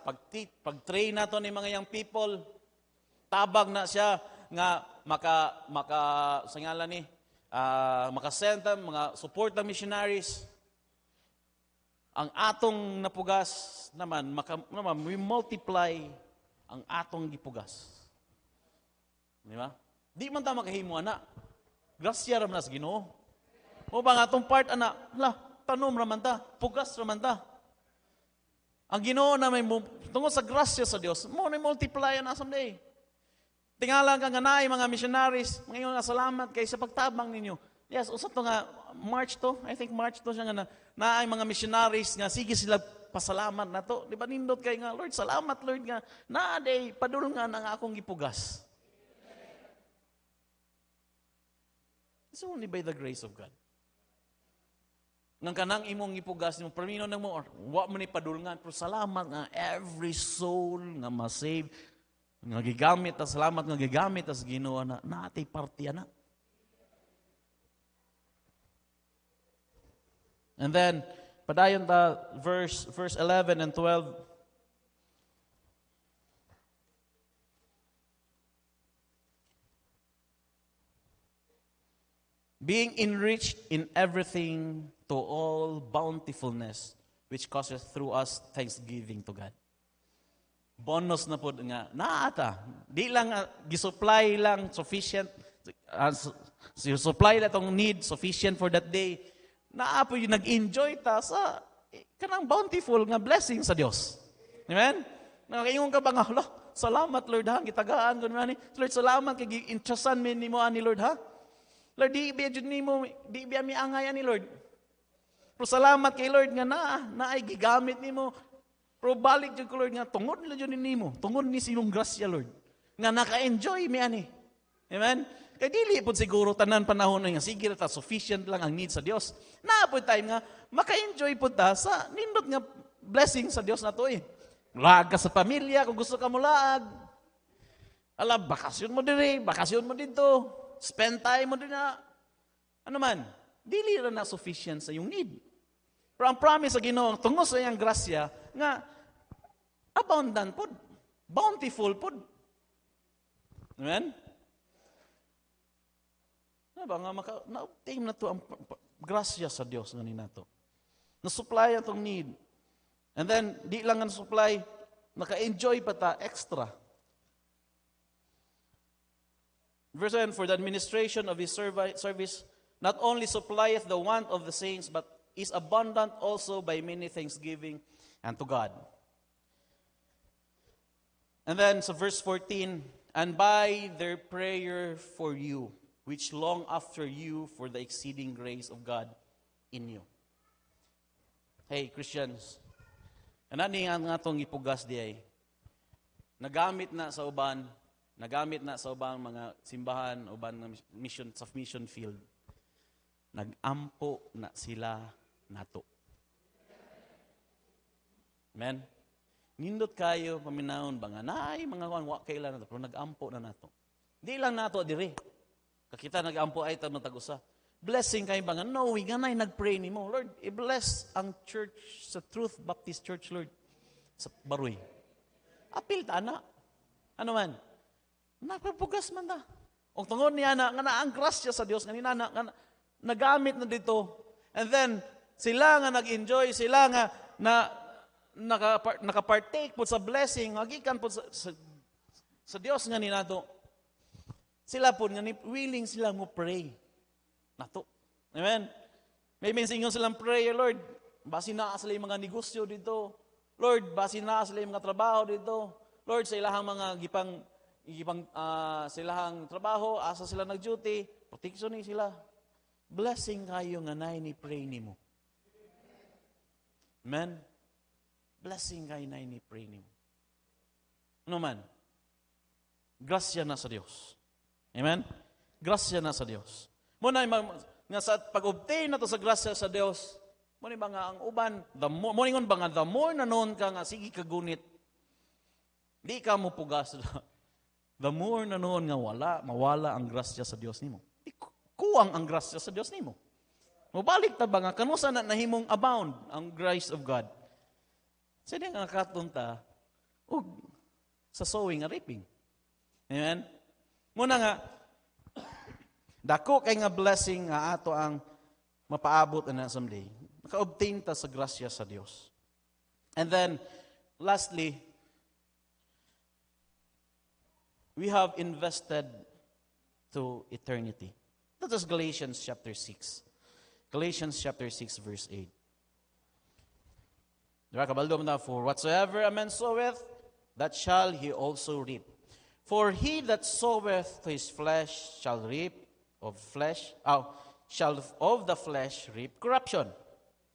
pag-train nato ni mga young people. Tabang na siya nga sa ngalan ni makasend mga support ng missionaries. Ang atong napugas naman we multiply ang atong gipugas. Di ba? Di man ta makahimo ana. Grasya ra man sa Ginoo. O ba nga atong part ana, tanom ra man ta, pugas ra man ta. Ang Ginoo na may tungod sa grasya sa Dios, mo na multiply na someday. Tingalan ka nga naay mga missionaries, ngayon nga salamat kay sa pagtabang ninyo. Yes, usap to nga March to, I think March to siya nga naay mga missionaries nga sige sila pasalamat na to. Di ba nindot kay nga Lord, salamat Lord nga naaday padulungan ang akong gipugas. It's only by the grace of God. Nang kanang imong gipugas nimo permino nang mo wa man ni padulungan pero salamat nga every soul nga ma-save nga gigamit ta salamat nga gigamit ta sa Ginoo na natay parte ana. And then padayon ta verse 11 and 12. Being enriched in everything to all bountifulness, which causeth through us thanksgiving to God. Bonus na po nga, naata. Di lang, gisupply lang, sufficient. Supply lang itong need, sufficient for that day. Naapo yung nag-enjoy ta sa kanang bountiful nga blessing sa Diyos. Amen? Nakaingon ka ba nga, salamat Lord ha, gitagaan ko naman ni. Lord, salamat kay interesan mi mo ani Lord ha. Lord, di biya mi angay ani Lord. Pero salamat kay Lord nga naay gigamit nimo. Pero balik jud ko Lord nga tungod nila jud nimo. Tungod ni sinong grasya Lord. Nga naka-enjoy mi ani. Amen? Kay dili pud siguro tanan panahon nga sige ta sufficient lang ang need sa Dios. Naapod time nga maka-enjoy pud ta sa nindot nga blessing sa Dios nato eh. Laag ka sa pamilya kung gusto ka mo laag. Bakasyon mo diri, bakasyon mo dito. Spend time mo din na. Ano man, dili ra na sufficient sa iyong need. Pero ang promise sa Ginoo tungod sa iyang grasya nga abundant po, bountiful po. Amen? Ano ba nga, na-obtain na to ang grasya sa Diyos nga nato. Na-supply atong need. And then, di lang ang supply, naka-enjoy pa ta, extra. Verse 7, for the administration of his service not only supplieth the want of the saints, but is abundant also by many thanksgiving unto God. And then, so verse 14, and by their prayer for you, which long after you for the exceeding grace of God in you. Hey, Christians, anani nga itong ipugas di ay, nagamit na sa uban mga simbahan, uban ng mission, sa mission field, nagampo na sila nato. Amen? Nindot kayo, paminahon ba nga, mga kailan na to, pero nagampo na nato. Di lang nato, diri. Kakita nagampo ay tanong tagusa. Blessing kayo ba nga, knowing nga na nag-pray ni mo, Lord, i-bless ang church sa Truth Baptist Church, Lord, sa Baroy. Apil ta na. Ano man? Napapugas man ta. O tungod niya na, nga na ang grasya sa Diyos, nga nagamit na dito. And then, sila nga nag-enjoy, sila nga nakapartake po sa blessing, hagikan po sa Diyos nga ni nato. Sila po nga willing sila mo pray. Nato. Amen? May mensingon silang prayer, Lord, basi na sila yung mga negosyo dito. Lord, basi na sila yung mga trabaho dito. Lord, sa ilahang mga gipang silahang trabaho, asa sila nag-duty, protection ni sila. Blessing kayo nga na ni pray ni mo. Amen? Blessing kayo na ni pray ni mo. Ano man? Grasya na sa Diyos. Amen? Grasya na sa Diyos. Muna nga sa pag-obtain na to sa grasya sa Diyos, muna ba nga ang uban, the more na noon ka nga, sige kagunit, di ka mo pugas. The more na noon nga mawala ang grasya sa Diyos nimo. Kuwang ang grasya sa Diyos nimo. Mabalik ta ba nga, kanusa na nahimong abound ang grace of God. Sino nga katunta, sa sowing and reaping. Amen? Muna nga, dako kay nga blessing nga ato ang mapaabot na someday. Naka-obtain ta sa grasya sa Diyos. And then, lastly, we have invested to eternity. That is Galatians chapter 6. Galatians chapter 6 verse 8. Diba, kabaldom na, for whatsoever a man soweth, that shall he also reap. For he that soweth to his flesh shall reap of the flesh reap corruption.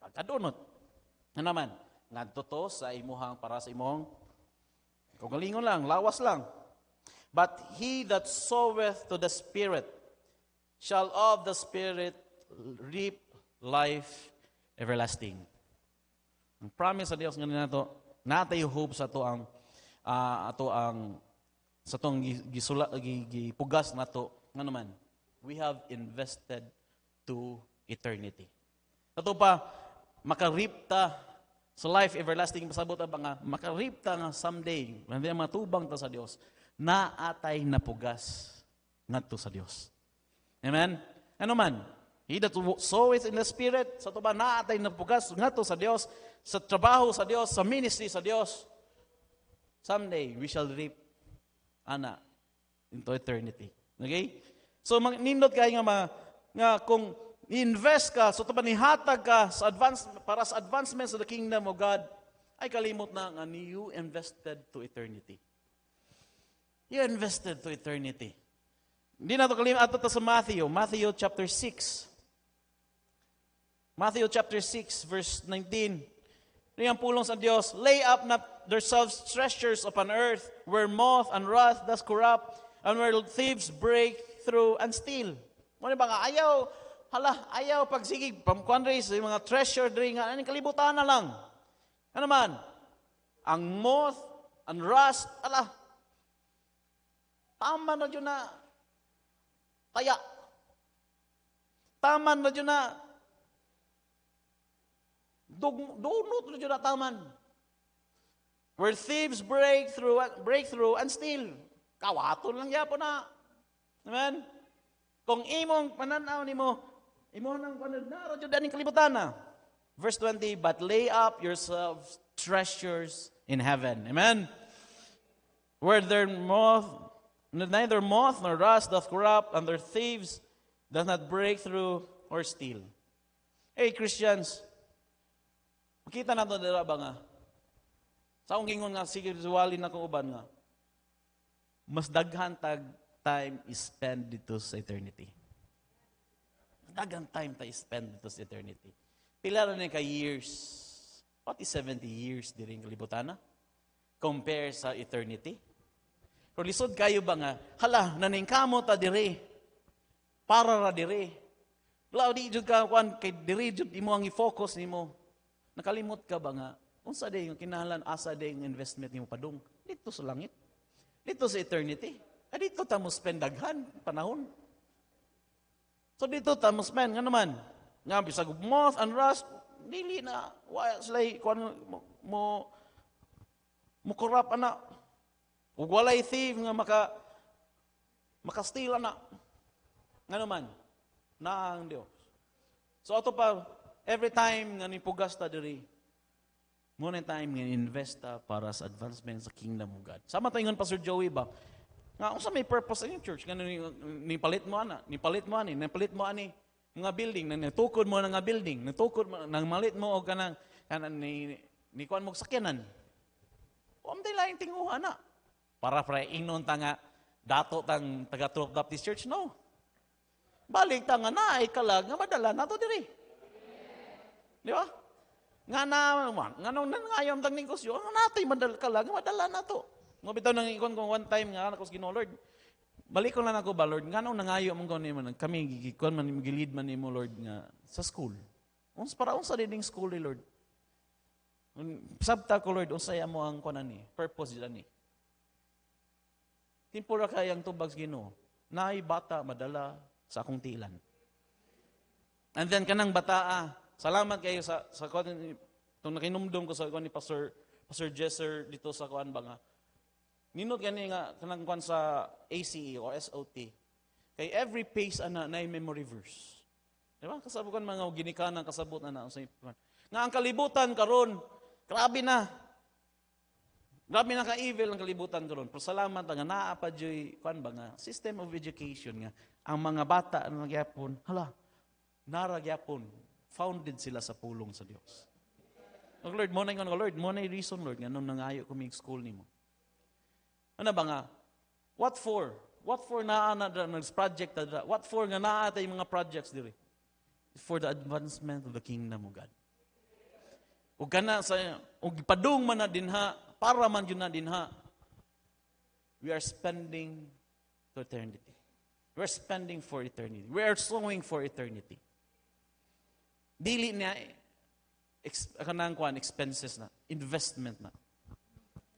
Pagkadunot. Ano naman? Ngadto to sa imuhang para sa imong kagalingon lang, lawas lang. But he that soweth to the Spirit shall of the Spirit reap life everlasting. Ang promise sa Dios ngayon nato, natay hope sa sa tong gipugas nato, nga naman, we have invested to eternity. Ato pa, makarip ta sa life everlasting, pasabot ba nga, makarip ta nga someday, hindi matubang ta sa Dios, na atay napugas ngadto sa Dios. Amen? Ano man? He that soweth in the Spirit, sa tuba na atay napugas ngadto sa Dios, sa trabaho sa Dios, sa ministry sa Dios. Someday, we shall reap into eternity. Okay? So, nindot kayo nga kung invest ka, so tuba nihatag ka para sa advancement sa the kingdom of God, ay kalimot na nga you invested to eternity. You invested to eternity. Hindi na ito kalimut ato sa Matthew chapter 6. Matthew chapter 6 verse 19. Ito ang pulong sa Diyos, lay up not themselves treasures upon earth, where moth and rust does corrupt, and where thieves break through and steal. Ano ba nga, ayaw pagsigig, pamkwanres, yung mga treasure, anong kalibutan na lang. Ano man, ang moth and rust, tama na dyan na kaya. Taman na dyan na dunot na dyan na taman. Where thieves break through and steal. Kawaton lang yapon na. Amen? Kung imong pananaw nimo, imo nang pananaw jud aning kalibutan na. Verse 20, but lay up yourselves treasures in heaven. Amen? Where neither moth nor rust doth corrupt, and their thieves does not break through or steal. Hey, Christians, makita nato dira ba nga? Sa akong gingon nga, sige, suwalin na kong uban nga, mas daghan tag time is spend dito sa eternity. Daghang time tayo spend dito sa eternity. Pila na ka years? What is 70 years diring kalibutan na? Compare sa eternity. Kung lisod kayo ba nga, hala, naningkamo ta dire. Para ra dire. Wala, di jud ka, kay dire jud imo ang i-focus nimo. Nakalimot ka ba nga, unsa day yung kinahanglan, asa day yung investment nimo padung? Dito sa langit. Dito sa eternity. Dito ta mo spend daghan panahon. So dito ta mo spend, nga naman, nga bisag moth and rust, dili na, wala sila, mo corrupt ana. Ug walay thief nga maka-steal ana. Nga naman, naang Dios. So ato pa, every time nga nipugas ta diri, muna time nga invest ta para sa advancement sa kingdom of God. Sama tayo nga Pastor Joey ba? Nga unsa may purpose sa church? Nga ni palit mo ani nga building, natukod mo na nga building, natukod mo nang malit mo og kanang ni kuan mo sakyanan. O amday lain tinguha na. Para inon ta nga dato tang taga Truck Baptist Church, no. Balik ta nga naay kalag nga madala nato diri. Di ba? Nga nung nangayam tang negosyo, nga natay madala kalag nga madala nato. Nga bitaw nang ikon kong one time nga ako sa Ginoo, Lord. Balik ko lang ako ba, Lord, nga nung nangayo mong kami kami gigikon man gilid man nimo, Lord, nga sa school. Para unsa ding school ni Lord. Sabta ko, Lord, unsay mo ang kuan ani, purpose dili ani. Timpura kayang tubag sa Ginoo. Naay bata madala sa akong tiilan. And then kanang bataa, salamat kayo sa kuan tong nakinumdum ko sa kuan ni Pastor Jesser dito sa kuan ba nga. Ninot gani nga kanang kuan sa ACE o SOT. Kay every page ana nay memory verse. Di ba? Kasabukan mga ginikanan kasabot na sa kuan. Nga ang kalibutan karon, grabe na. Grabe na ka-evil ang kalibutan karon. Pero salamat nga naa pa joy kuan ba nga system of education nga ang mga bata na nagyapon, hala, naragyapon, founded sila sa pulong sa Dios. Lord, mo na nga Lord, mo na reason Lord nga nung nangayo kuming school nimo. Ano ba nga? What for? What for naa na project na what for nga naa tay mga projects diri? For the advancement of the kingdom of God. Ug kana sa ug padung man na dinha, para man yun na dinha. We are spending to eternity. We are spending for eternity. We are sowing for eternity. Dili na kanang kuan expenses na, investment na.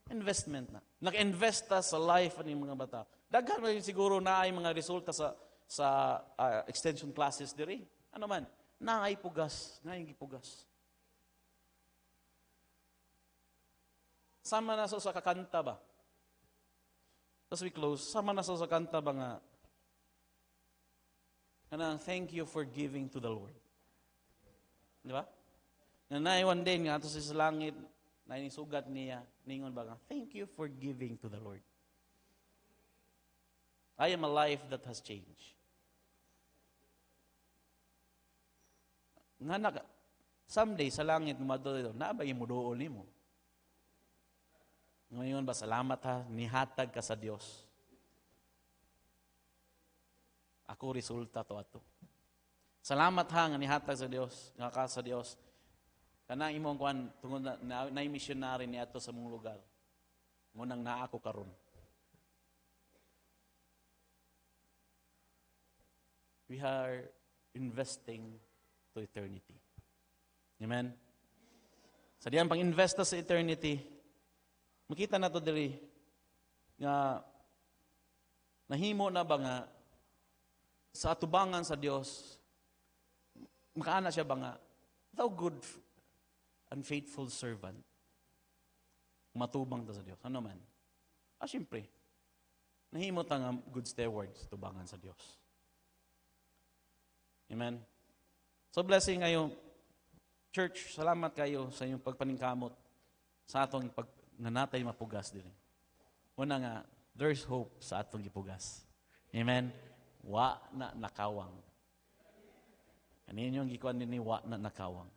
Investment na. Naka-invest ta sa life ng mga bata. Daghan man siguro na ay mga resulta sa extension classes diri. Ano man, naay pugas, naay gipugas. Sama na sa kakanta ba? As we close, sama na sa kanta ba nga kanang thank you for giving to the Lord. Di ba? Na one day nga ato sa langit na inisugat niya, ningon ba nga, thank you for giving to the Lord. I am a life that has changed. Nga someday sa langit, madalo, naabay mo doon ni mo. Ngayon ba, salamat ha, nihatag ka sa Diyos. Ako resulta to ato. Salamat ha, nga nihatag sa Diyos, nga ka sa Diyos. Kanang imong kuan tungod na missionary ni ato sa mong lugar. Ngunang naa ako karon. We are investing to eternity. Amen. Sa diyan pang investa sa eternity, makita na to diri nga nahimo na ba nga sa atubangan sa Dios, makaana siya ba nga, thou good and faithful servant. matubang ta sa Dios. Ano man? Siyempre, nahimo ta nga good stewards tubangan sa Dios. Amen. So blessing kayo, church, salamat kayo sa inyong pagpaningkamot sa atong nga natay mapugas diri. Una nga, there's hope sa atong gipugas. Amen. Wa na nakawang. Kanin yung gikuan ni wa na nakawang.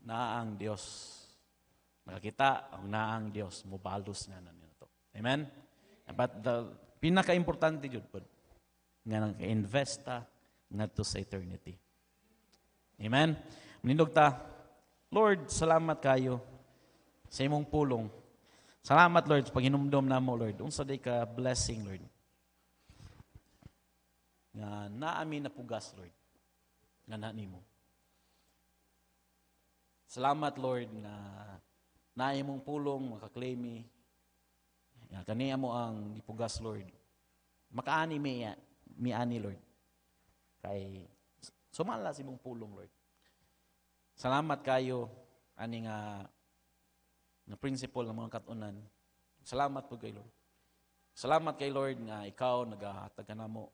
Naang Dios. Nakakita ang naang Dios mubalos nga na nito. Amen. But the pinaka-importante jud pod nga nang ka-investa ngadto sa eternity. Amen. Manindog ta. Lord, salamat kayo sa imong pulong. Salamat, Lord, sa paghinumdom namo, Lord. Unsa day ka blessing, Lord. Nga naami na pugas, Lord. Nga na nimo. Salamat, Lord, na naay mong pulong, makaklaimi. Kaniya mo ang ipugas, Lord. Makaani miani, Lord. Kay sumala si mong pulong, Lord. Salamat kayo, ani nga principle ng mga katunan. Salamat po kay Lord. Salamat kay Lord nga ikaw nagahatag ka namo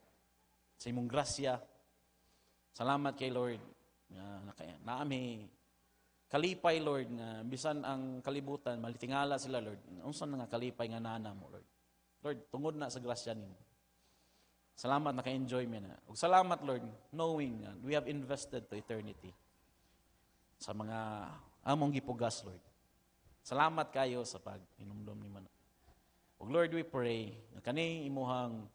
sa imong grasya. Salamat kay Lord nga naami kalipay, Lord, nga bisan ang kalibutan malitingala sila, Lord. Unsa na nga kalipay nga nana mo, Lord. Lord, tungod na sa grasya nimo. Salamat naka-enjoy mi na. Ug salamat, Lord, knowing that we have invested to eternity sa mga among gipugas, Lord. Salamat kayo sa pag-inumdom ni man. Ug Lord, we pray na kani imuhang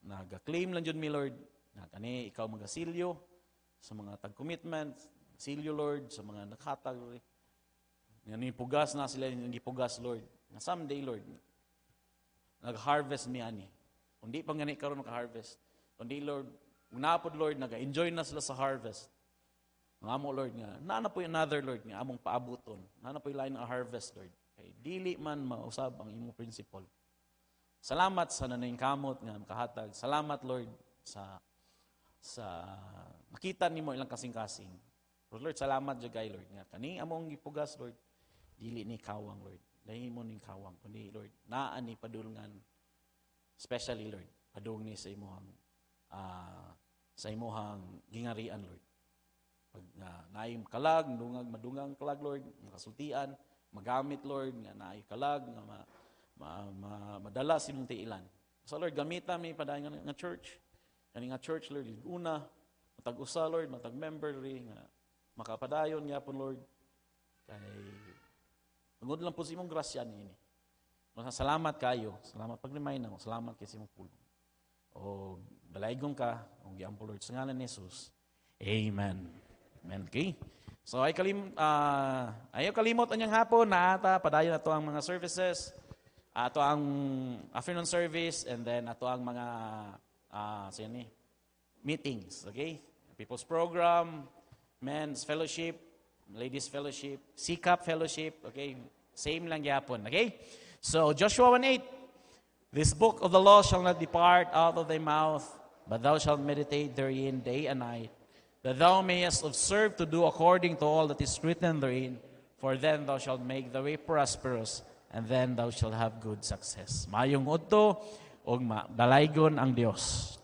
nag-claim lang jud mi, Lord, na kani ikaw magasilyo sa mga tag-commitment, silyo, Lord, sa mga nakatag, Lord. Nga pugas na sila yung gipugas, Lord. Na someday, Lord, nag-harvest mi ani. Kundi pa nga karon naka-harvest. Kundi, Lord, unapod, Lord, nag-enjoy na sila sa harvest. Ang amo, Lord, nga, naana po yung another, Lord, nga among paabuton. Naana po yung line ng harvest, Lord. Kay dili man mausab ang imong principle. Salamat sa nanaing kamot nga makahatag. Salamat, Lord, sa nakita nimo ilang kasing-kasing. Lord, salamat jud kay Lord nga kani among gipugas, Lord. Dili ni kawang, Lord. Lahi mo ning kawang kundi, Lord, naa ni padulngan. Especially, Lord, padung ni sa imuhang gingarian, Lord. Pag naay kalag, madungang kalag, Lord, makasultian, magamit, Lord, nga naay kalag, nga madala sa imong tiilan. So, Lord, gamita mi padayon nga church. Kani nga church, Lord, una, matag-usa, Lord, matag-member, nga makapadayon nga po, Lord. Kay tungod lang po sa imong grasya niini. Salamat kayo. Salamat pag-remind ako. Salamat kay sa imong pulong. O dalaygon ka, o giampo, Lord, sa ngalan ni Jesus. Amen. Amen. Okay? So ayaw kalimot anyang hapon na ata padayon ato ang mga services, ato ang afternoon service, and then ato ang mga meetings, okay? People's program, men's fellowship, ladies fellowship, sikap fellowship, okay? Same lang yapon, okay? So Joshua 1:8, this book of the law shall not depart out of thy mouth, but thou shalt meditate therein day and night, that thou mayest observe to do according to all that is written therein, for then thou shalt make the way prosperous, and then thou shalt have good success. Mayong udto, og dalaygon ang Dios.